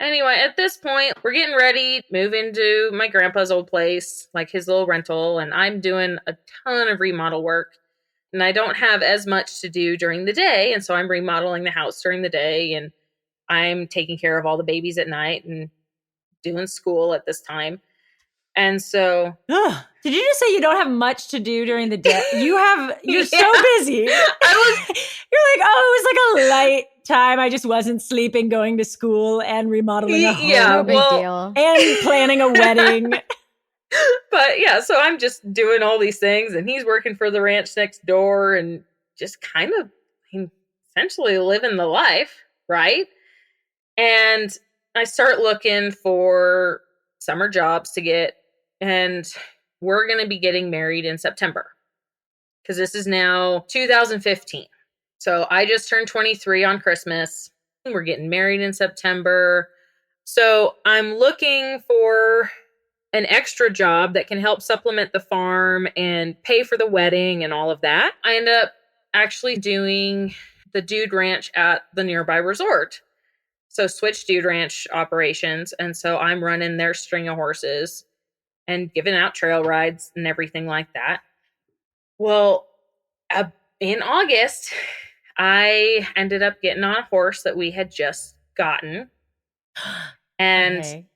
S4: Anyway, at this point, we're getting ready to move into my grandpa's old place, like his little rental, and I'm doing a ton of remodel work. And I don't have as much to do during the day, and so I'm remodeling the house during the day, and I'm taking care of all the babies at night and doing school at this time. And so
S3: did you just say you don't have much to do during the day? You're so busy. You're like, oh, it was like a light time. I just wasn't sleeping, going to school and remodeling a home.
S2: No big deal.
S3: And planning a wedding.
S4: But yeah, so I'm just doing all these things and he's working for the ranch next door and just kind of essentially living the life, right? And I start looking for summer jobs to get, and we're going to be getting married in September because this is now 2015. So I just turned 23 on Christmas. We're getting married in September. So I'm looking for an extra job that can help supplement the farm and pay for the wedding and all of that. I end up actually doing the dude ranch at the nearby resort. So switch dude ranch operations. And so I'm running their string of horses and giving out trail rides and everything like that. Well, in August, I ended up getting on a horse that we had just gotten. And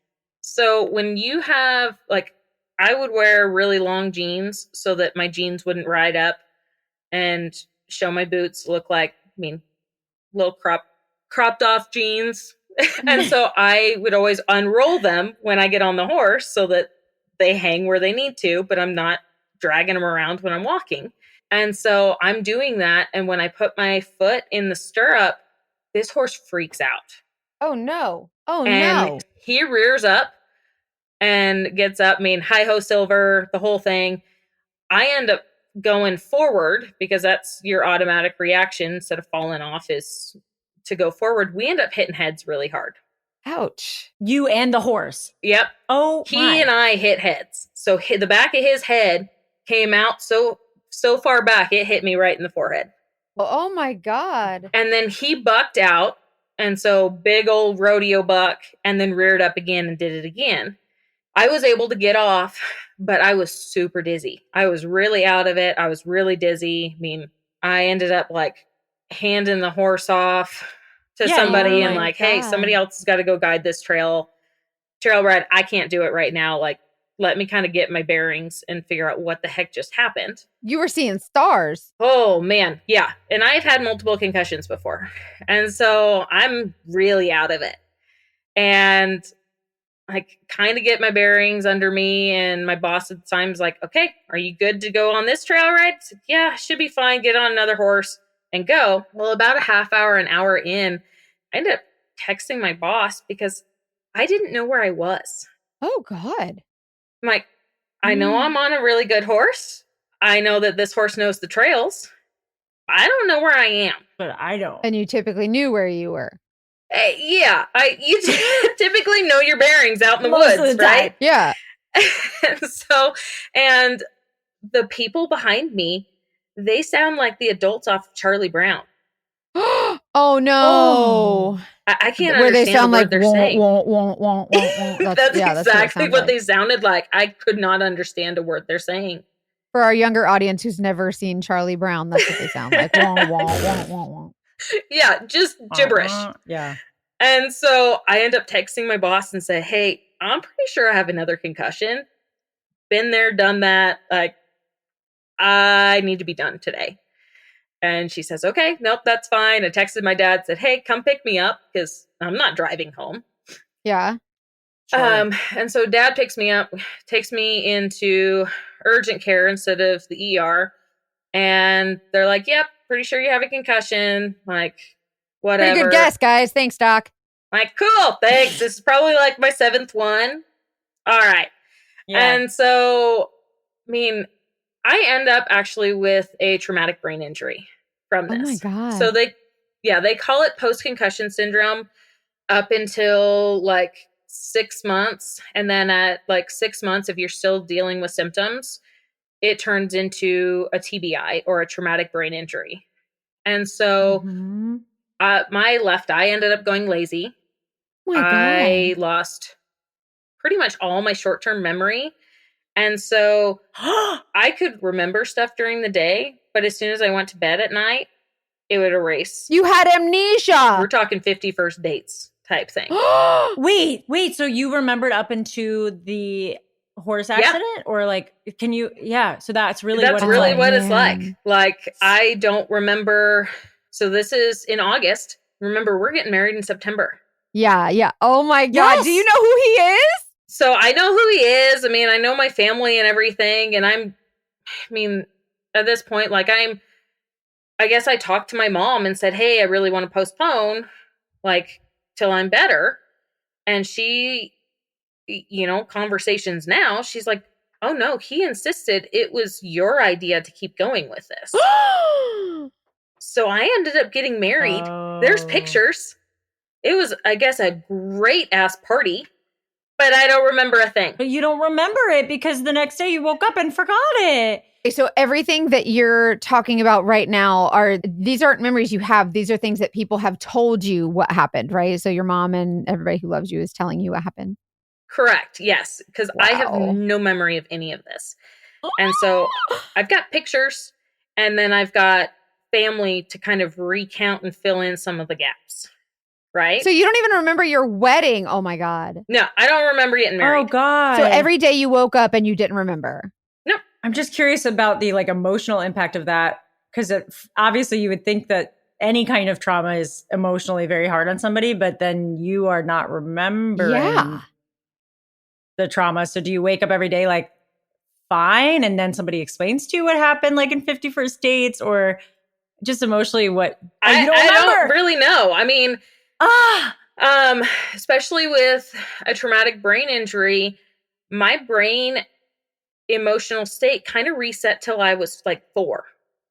S4: so when you have, like, I would wear really long jeans so that my jeans wouldn't ride up and show my boots, look like, little cropped off jeans. And so I would always unroll them when I get on the horse so that they hang where they need to, but I'm not dragging them around when I'm walking. And so I'm doing that. And when I put my foot in the stirrup, this horse freaks out.
S2: Oh, no. Oh,
S4: and
S2: no.
S4: He rears up and gets up. Hi ho, Silver, the whole thing. I end up going forward because that's your automatic reaction instead of falling off is to go forward. We end up hitting heads really hard.
S2: Ouch.
S3: You and the horse.
S4: Yep.
S3: Oh,
S4: He and I hit heads. So the back of his head came out so far back, it hit me right in the forehead.
S2: Oh my God.
S4: And then he bucked out. And so big old rodeo buck and then reared up again and did it again. I was able to get off, but I was super dizzy. I was really out of it. I was really dizzy. I ended up like handing the horse off to somebody and like, hey, somebody else has got to go guide this trail. trail ride, I can't do it right now. Like, let me kind of get my bearings and figure out what the heck just happened.
S2: You were seeing stars.
S4: Oh, man. Yeah. And I've had multiple concussions before. And so I'm really out of it. And I kind of get my bearings under me. And my boss at the time was like, okay, are you good to go on this trail ride? I said, yeah, should be fine. Get on another horse and go. Well, about a half hour, an hour in, I ended up texting my boss because I didn't know where I was.
S2: Oh, God.
S4: I'm like, I know I'm on a really good horse. I know that this horse knows the trails. I don't know where I am.
S3: But I don't.
S2: And you typically knew where you were.
S4: Yeah, you typically know your bearings out in the
S3: Most of
S4: woods,
S3: the time.
S4: right?
S2: Yeah.
S4: And the people behind me, they sound like the adults off of Charlie Brown.
S2: Oh, no.
S4: I can't
S2: Where they
S4: understand
S2: sound
S4: the word
S2: like,
S4: they're
S2: won't,
S4: saying.
S2: won't.
S4: That's exactly what
S2: they
S4: they sounded like. I could not understand a word they're saying.
S2: For our younger audience who's never seen Charlie Brown, that's what they sound like. Won't.
S4: Yeah, just gibberish.
S3: Yeah.
S4: And so I end up texting my boss and say, hey, I'm pretty sure I have another concussion. Been there, done that. Like, I need to be done today. And she says, okay, nope, that's fine. I texted my dad, said, hey, come pick me up because I'm not driving home.
S2: Yeah.
S3: Sure.
S4: And so dad picks me up, takes me into urgent care instead of the ER. And they're like, yep, pretty sure you have a concussion. Like, whatever.
S2: Pretty good guess, guys. Thanks, Doc.
S4: Like, cool, thanks. This is probably like my 7th one. All right.
S3: Yeah.
S4: And so, I mean, I end up actually with a traumatic brain injury from this.
S2: Oh my God.
S4: So they call it post-concussion syndrome up until like 6 months. And then at like 6 months, if you're still dealing with symptoms, it turns into a TBI or a traumatic brain injury. And so my left eye ended up going lazy.
S2: Oh my God.
S4: I lost pretty much all my short-term memory. And so I could remember stuff during the day, but as soon as I went to bed at night, it would erase.
S2: You had amnesia.
S4: We're talking 51st dates type thing.
S3: Wait. So you remembered up into the horse accident, or like, can you? Yeah. So that's really
S4: what it's like.
S2: Man.
S4: Like, I don't remember. So this is in August. Remember, we're getting married in September.
S2: Yeah. Oh my God.
S3: Yes.
S2: Do you know who he is?
S4: So I know who he is. I mean, I know my family and everything. And at this point, like I guess I talked to my mom and said, hey, I really want to postpone like till I'm better. And she, conversations now, she's like, oh no, he insisted it was your idea to keep going with this. So I ended up getting married. There's pictures. It was, I guess, a great ass party, but I don't remember a thing.
S3: But you don't remember it because the next day you woke up and forgot it.
S2: So everything that you're talking about right now these aren't memories you have. These are things that people have told you what happened, right? So your mom and everybody who loves you is telling you what happened.
S4: Correct. Yes. Because I have no memory of any of this. And so I've got pictures, and then I've got family to kind of recount and fill in some of the gaps. Right?
S2: So you don't even remember your wedding. Oh my God.
S4: No, I don't remember getting married.
S3: Oh God.
S2: So every day you woke up and you didn't remember.
S4: No.
S3: I'm just curious about the like emotional impact of that, because obviously you would think that any kind of trauma is emotionally very hard on somebody, but then you are not remembering the trauma. So do you wake up every day like fine, and then somebody explains to you what happened, like in 51st Dates, or just emotionally what?
S4: I don't really know. I mean, especially with a traumatic brain injury, my brain emotional state kind of reset till I was like 4.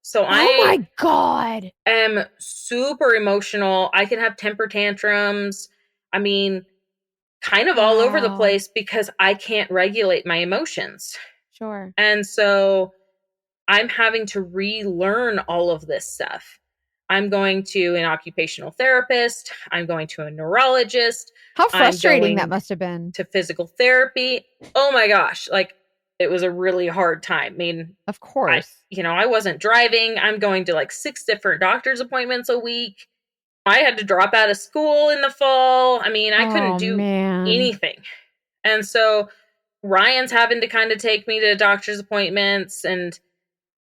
S4: So
S2: oh my God.
S4: am super emotional. I can have temper tantrums. I mean, kind of all over the place because I can't regulate my emotions.
S2: Sure.
S4: And so I'm having to relearn all of this stuff. I'm going to an occupational therapist. I'm going to a neurologist.
S2: How frustrating that must have been.
S4: To physical therapy. Oh my gosh. Like, it was a really hard time. I mean,
S2: of course,
S4: I wasn't driving. I'm going to like 6 different doctor's appointments a week. I had to drop out of school in the fall. I mean, I couldn't do anything. And so Ryan's having to kind of take me to doctor's appointments, and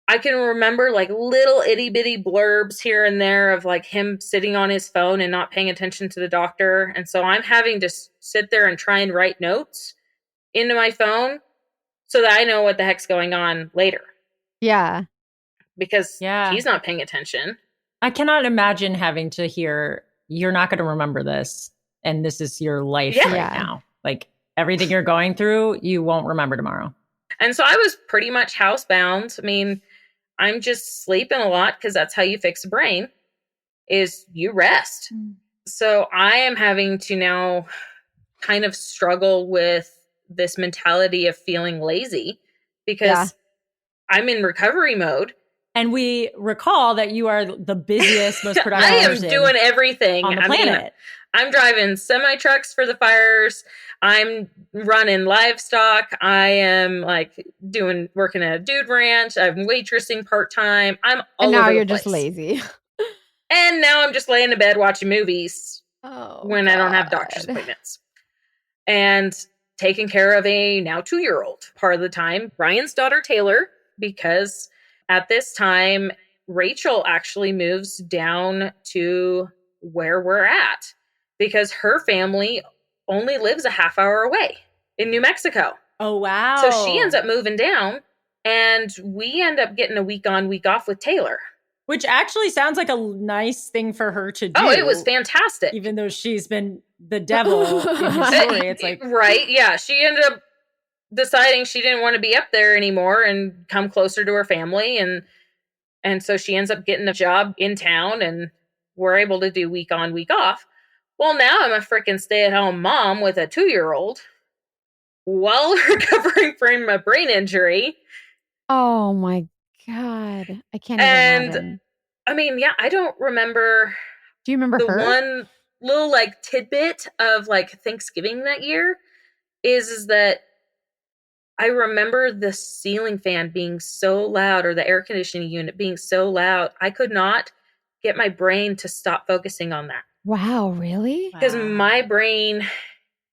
S4: I can remember like little itty bitty blurbs here and there of like him sitting on his phone and not paying attention to the doctor. And so I'm having to sit there and try and write notes into my phone so that I know what the heck's going on later.
S2: Yeah.
S4: Because he's not paying attention.
S3: I cannot imagine having to hear, you're not going to remember this, and this is your life right now. Like, everything you're going through, you won't remember tomorrow.
S4: And so I was pretty much housebound. I mean, I'm just sleeping a lot because that's how you fix a brain, is you rest. So I am having to now kind of struggle with this mentality of feeling lazy because I'm in recovery mode.
S3: And we recall that you are the busiest, most productive
S4: I am
S3: person
S4: doing everything
S3: on the planet.
S4: I'm driving semi-trucks for the fires. I'm running livestock. I am like working at a dude ranch. I'm waitressing part-time. I'm all
S2: and now
S4: over
S2: you're
S4: the place.
S2: just lazy.
S4: And now I'm just laying in bed watching movies when I don't have
S2: God.
S4: doctor's appointments. And taking care of a now 2-year-old part of the time, Ryan's daughter, Taylor, because at this time, Rachel actually moves down to where we're at because her family only lives a half hour away in New Mexico.
S3: Oh, wow.
S4: So she ends up moving down, and we end up getting a week on, week off with Taylor.
S3: Which actually sounds like a nice thing for her to do.
S4: Oh, it was fantastic.
S3: Even though she's been the devil in the story. It's like...
S4: Right, yeah. She ended up deciding she didn't want to be up there anymore and come closer to her family. And so she ends up getting a job in town, and we're able to do week on, week off. Well, now I'm a freaking stay-at-home mom with a 2-year-old while recovering from a brain injury.
S2: Oh my God. I can't even imagine.
S4: I mean, I don't remember.
S2: Do you remember
S4: the
S2: her?
S4: one little like tidbit of like Thanksgiving that year is that I remember the ceiling fan being so loud, or the air conditioning unit being so loud. I could not get my brain to stop focusing on that.
S2: Wow, really?
S4: Because my brain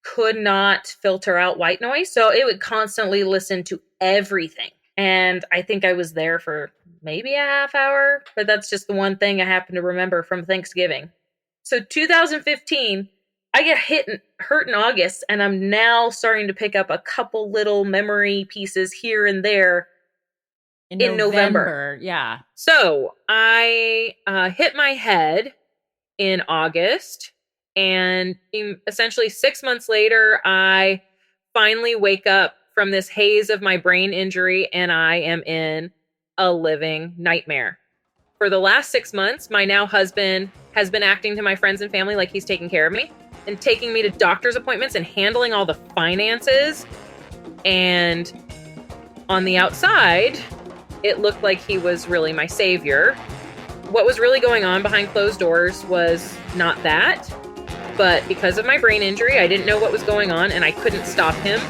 S4: could not filter out white noise. So it would constantly listen to everything. And I think I was there for maybe a half hour, but that's just the one thing I happen to remember from Thanksgiving. So 2015, I get hurt in August, and I'm now starting to pick up a couple little memory pieces here and there in November.
S3: Yeah.
S4: So I hit my head in August, and essentially 6 months later, I finally wake up from this haze of my brain injury, and I am in a living nightmare. For the last 6 months, my now husband has been acting to my friends and family like he's taking care of me and taking me to doctor's appointments and handling all the finances. And on the outside, it looked like he was really my savior. What was really going on behind closed doors was not that. But because of my brain injury, I didn't know what was going on, and I couldn't stop him.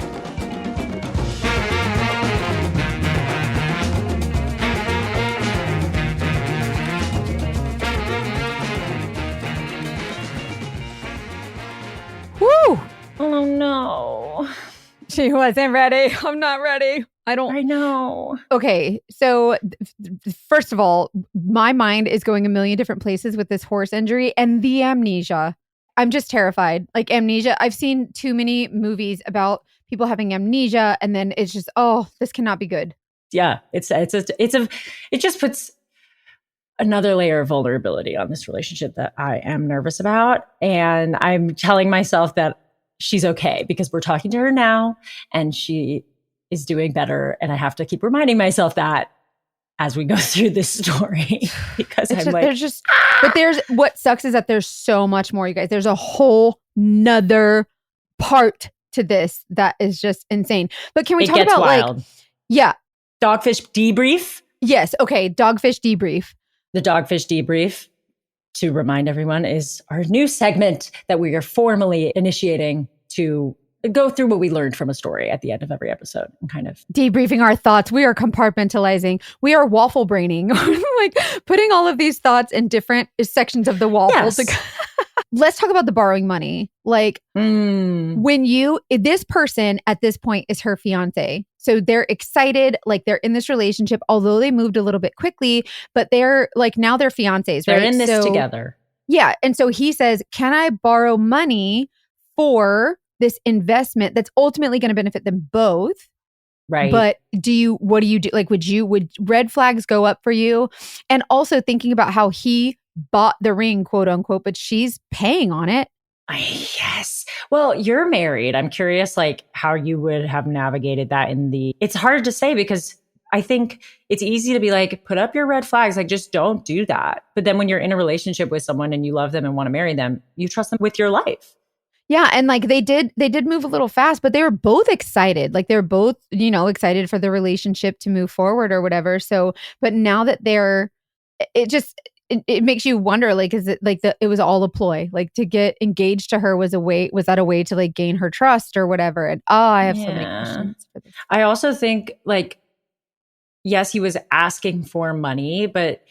S2: Woo!
S3: Oh, no.
S2: She wasn't ready. I'm not ready.
S3: I know.
S2: Okay, so first of all, my mind is going a million different places with this horse injury and the amnesia. I'm just terrified. Like amnesia, I've seen too many movies about people having amnesia, and then it's just, oh, this cannot be good.
S3: Yeah, it just puts another layer of vulnerability on this relationship that I am nervous about, and I'm telling myself that she's okay because we're talking to her now, and she is doing better, and I have to keep reminding myself that as we go through this story because
S2: but what sucks is that there's so much more, you guys. There's a whole nother part to this that is just insane. But can we talk about wild.
S3: Dogfish debrief?
S2: Yes. Okay. Dogfish debrief.
S3: The Dogfish debrief, to remind everyone, is our new segment that we are formally initiating to go through what we learned from a story at the end of every episode and kind of
S2: debriefing our thoughts. We are compartmentalizing. We are waffle braining, like putting all of these thoughts in different sections of the waffle.
S3: Yes.
S2: let's talk about the borrowing money. Like this person at this point is her fiance. So they're excited, like they're in this relationship, although they moved a little bit quickly, but they're like, now they're fiancés, right?
S3: They're in this together.
S2: Yeah. And so he says, can I borrow money for this investment that's ultimately going to benefit them both?
S3: Right.
S2: But what do you do? Like, would red flags go up for you? And also thinking about how he bought the ring, quote unquote, but she's paying on it.
S3: Yes. Well, you're married. I'm curious, like, how you would have navigated that it's hard to say, because I think it's easy to be like, put up your red flags, like, just don't do that. But then when you're in a relationship with someone and you love them and want to marry them, you trust them with your life.
S2: Yeah. And like they did move a little fast, but they were both excited. Like they're both, excited for the relationship to move forward or whatever. So, but now that it makes you wonder, like, is it like it was all a ploy? Like, to get engaged to her was that a way to like gain her trust or whatever? And I have so many questions for this.
S3: I also think, like, yes, he was asking for money, but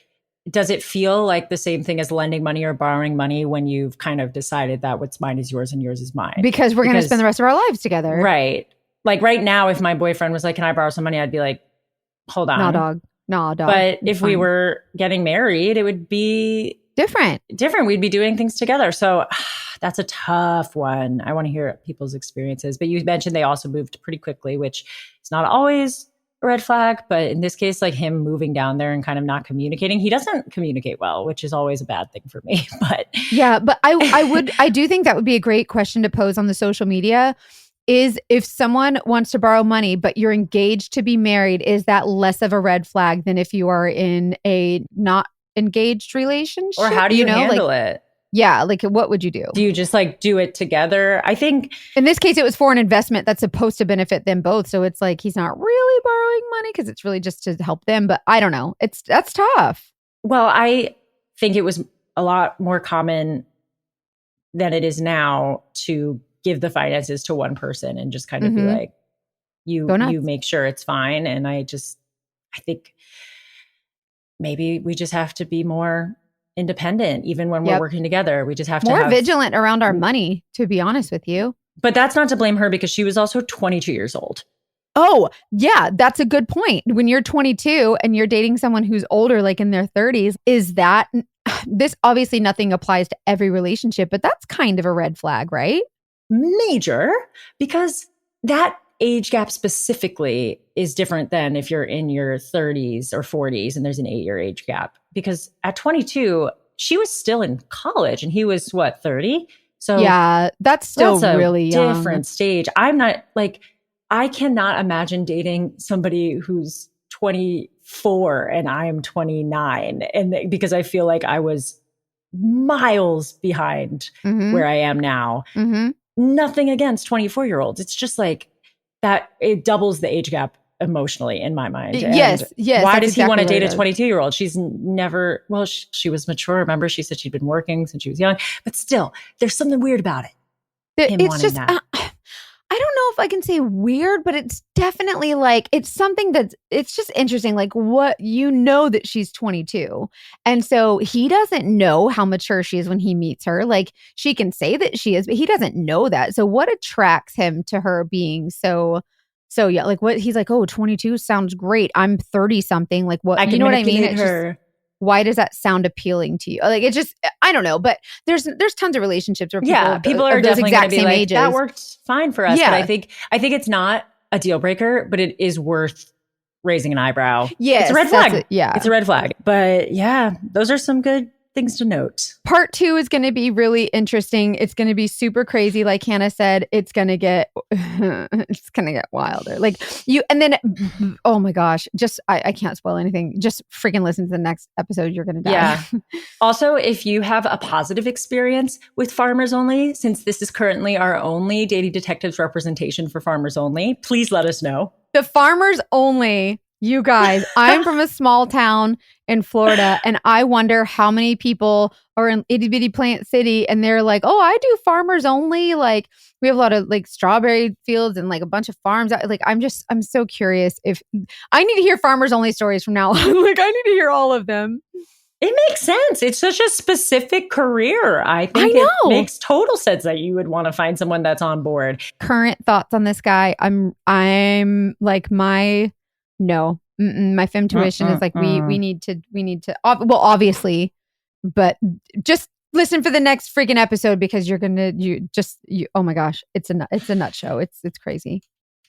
S3: does it feel like the same thing as lending money or borrowing money when you've kind of decided that what's mine is yours and yours is mine?
S2: Because we're going to spend the rest of our lives together.
S3: Right. Like right now, if my boyfriend was like, can I borrow some money? I'd be like, hold on.
S2: No, dog.
S3: But if we were getting married, it would be
S2: different.
S3: We'd be doing things together. So that's a tough one. I want to hear people's experiences. But you mentioned they also moved pretty quickly, which is not always a red flag. But in this case, like him moving down there and kind of not communicating, he doesn't communicate well, which is always a bad thing for me. But
S2: yeah, but I do think that would be a great question to pose on the social media. Is if someone wants to borrow money, but you're engaged to be married, is that less of a red flag than if you are in a not engaged relationship?
S3: Or how do you handle it?
S2: Yeah, like what would you do?
S3: Do you just like do it together? I think
S2: in this case, it was for an investment that's supposed to benefit them both. So it's like he's not really borrowing money because it's really just to help them. But I don't know. That's tough.
S3: Well, I think it was a lot more common than it is now to give the finances to one person and just kind of be like, you make sure it's fine. And I think maybe we just have to be more independent, even when we're working together. We just have to be more
S2: vigilant around our money, to be honest with you.
S3: But that's not to blame her, because she was also 22 years old.
S2: Oh, yeah, that's a good point. When you're 22 and you're dating someone who's older, like in their 30s, this obviously nothing applies to every relationship, but that's kind of a red flag, right?
S3: Major, because that age gap specifically is different than if you're in your 30s or 40s and there's an 8-year age gap. Because at 22, she was still in college and he was 30? So
S2: yeah, that's still really young.
S3: Different stage. I'm not like, I cannot imagine dating somebody who's 24 and I am 29, and because I feel like I was miles behind where I am now. Nothing against 24-year-olds. It's just like that, it doubles the age gap emotionally in my mind. And
S2: yes.
S3: Why does he want to date a 22-year-old? She's never, she was mature. Remember, she said she'd been working since she was young, but still, there's something weird about it.
S2: It's just, I don't know if I can say weird, but it's definitely like, it's something it's just interesting. Like that she's 22. And so he doesn't know how mature she is when he meets her. Like she can say that she is, but he doesn't know that. So what attracts him to her being so yeah, like what he's like, oh, 22 sounds great. I'm 30 something. Like what, you know what I mean? It's just, why does that sound appealing to you? Like it just, I don't know, but there's tons of relationships where
S3: people are definitely going to be like,
S2: ages.
S3: That worked fine for us. Yeah. But I think it's not a deal breaker, but it is worth raising an eyebrow.
S2: Yes,
S3: it's a red flag.
S2: Yeah,
S3: it's a red flag. But yeah, those are some good things to note.
S2: Part 2 is going to be really interesting. It's going to be super crazy. Like Hannah said, it's going to get wilder. Like and then, oh my gosh, just, I can't spoil anything. Just freaking listen to the next episode. You're going to die.
S3: Yeah. Also, if you have a positive experience with Farmers Only, since this is currently our only Dating Detectives representation for Farmers Only, please let us know.
S2: The Farmers Only, you guys, I'm from a small town in Florida, and I wonder how many people are in itty bitty Plant City and they're like, oh, I do Farmers Only. Like we have a lot of like strawberry fields and like a bunch of farms. Like I'm so curious if I need to hear Farmers Only stories from now on. Like I need to hear all of them.
S3: It makes sense. It's such a specific career. I think
S2: know.
S3: it makes total sense that you would want to find someone that's on board.
S2: Current thoughts on this guy. I'm like my fem tuition is like we need to well, obviously, but just listen for the next freaking episode because oh my gosh, it's a nut show. It's crazy.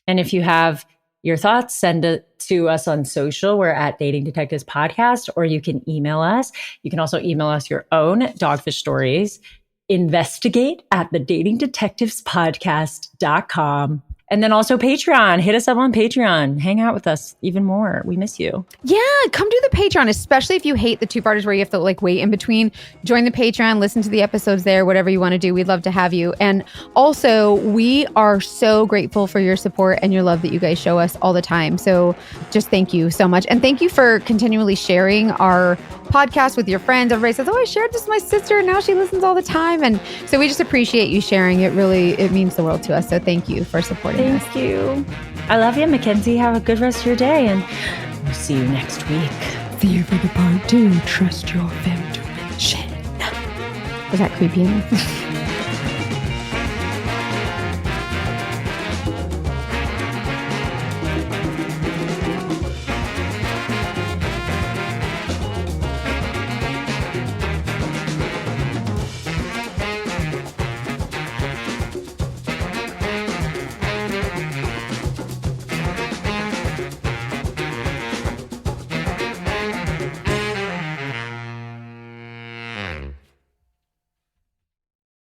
S3: And if you have your thoughts, send it to us on social. We're at Dating Detectives Podcast, or you can email us. You can also email us your own dogfish stories. Investigate at thedatingdetectivespodcast.com. And then also Patreon. Hit us up on Patreon. Hang out with us even more. We miss you.
S2: Yeah, come do the Patreon, especially if you hate the two-parters where you have to like wait in between. Join the Patreon, listen to the episodes there, whatever you want to do. We'd love to have you. And also, we are so grateful for your support and your love that you guys show us all the time. So just thank you so much. And thank you for continually sharing our podcast with your friends. Everybody says, oh, I shared this with my sister and now she listens all the time. And so we just appreciate you sharing. It means the world to us. So thank you for supporting us.
S3: Thank you. I love you, Mackenzie. Have a good rest of your day, and we'll see you next week.
S2: See you for the part 2. Trust your fem tuition. Was that creepy enough?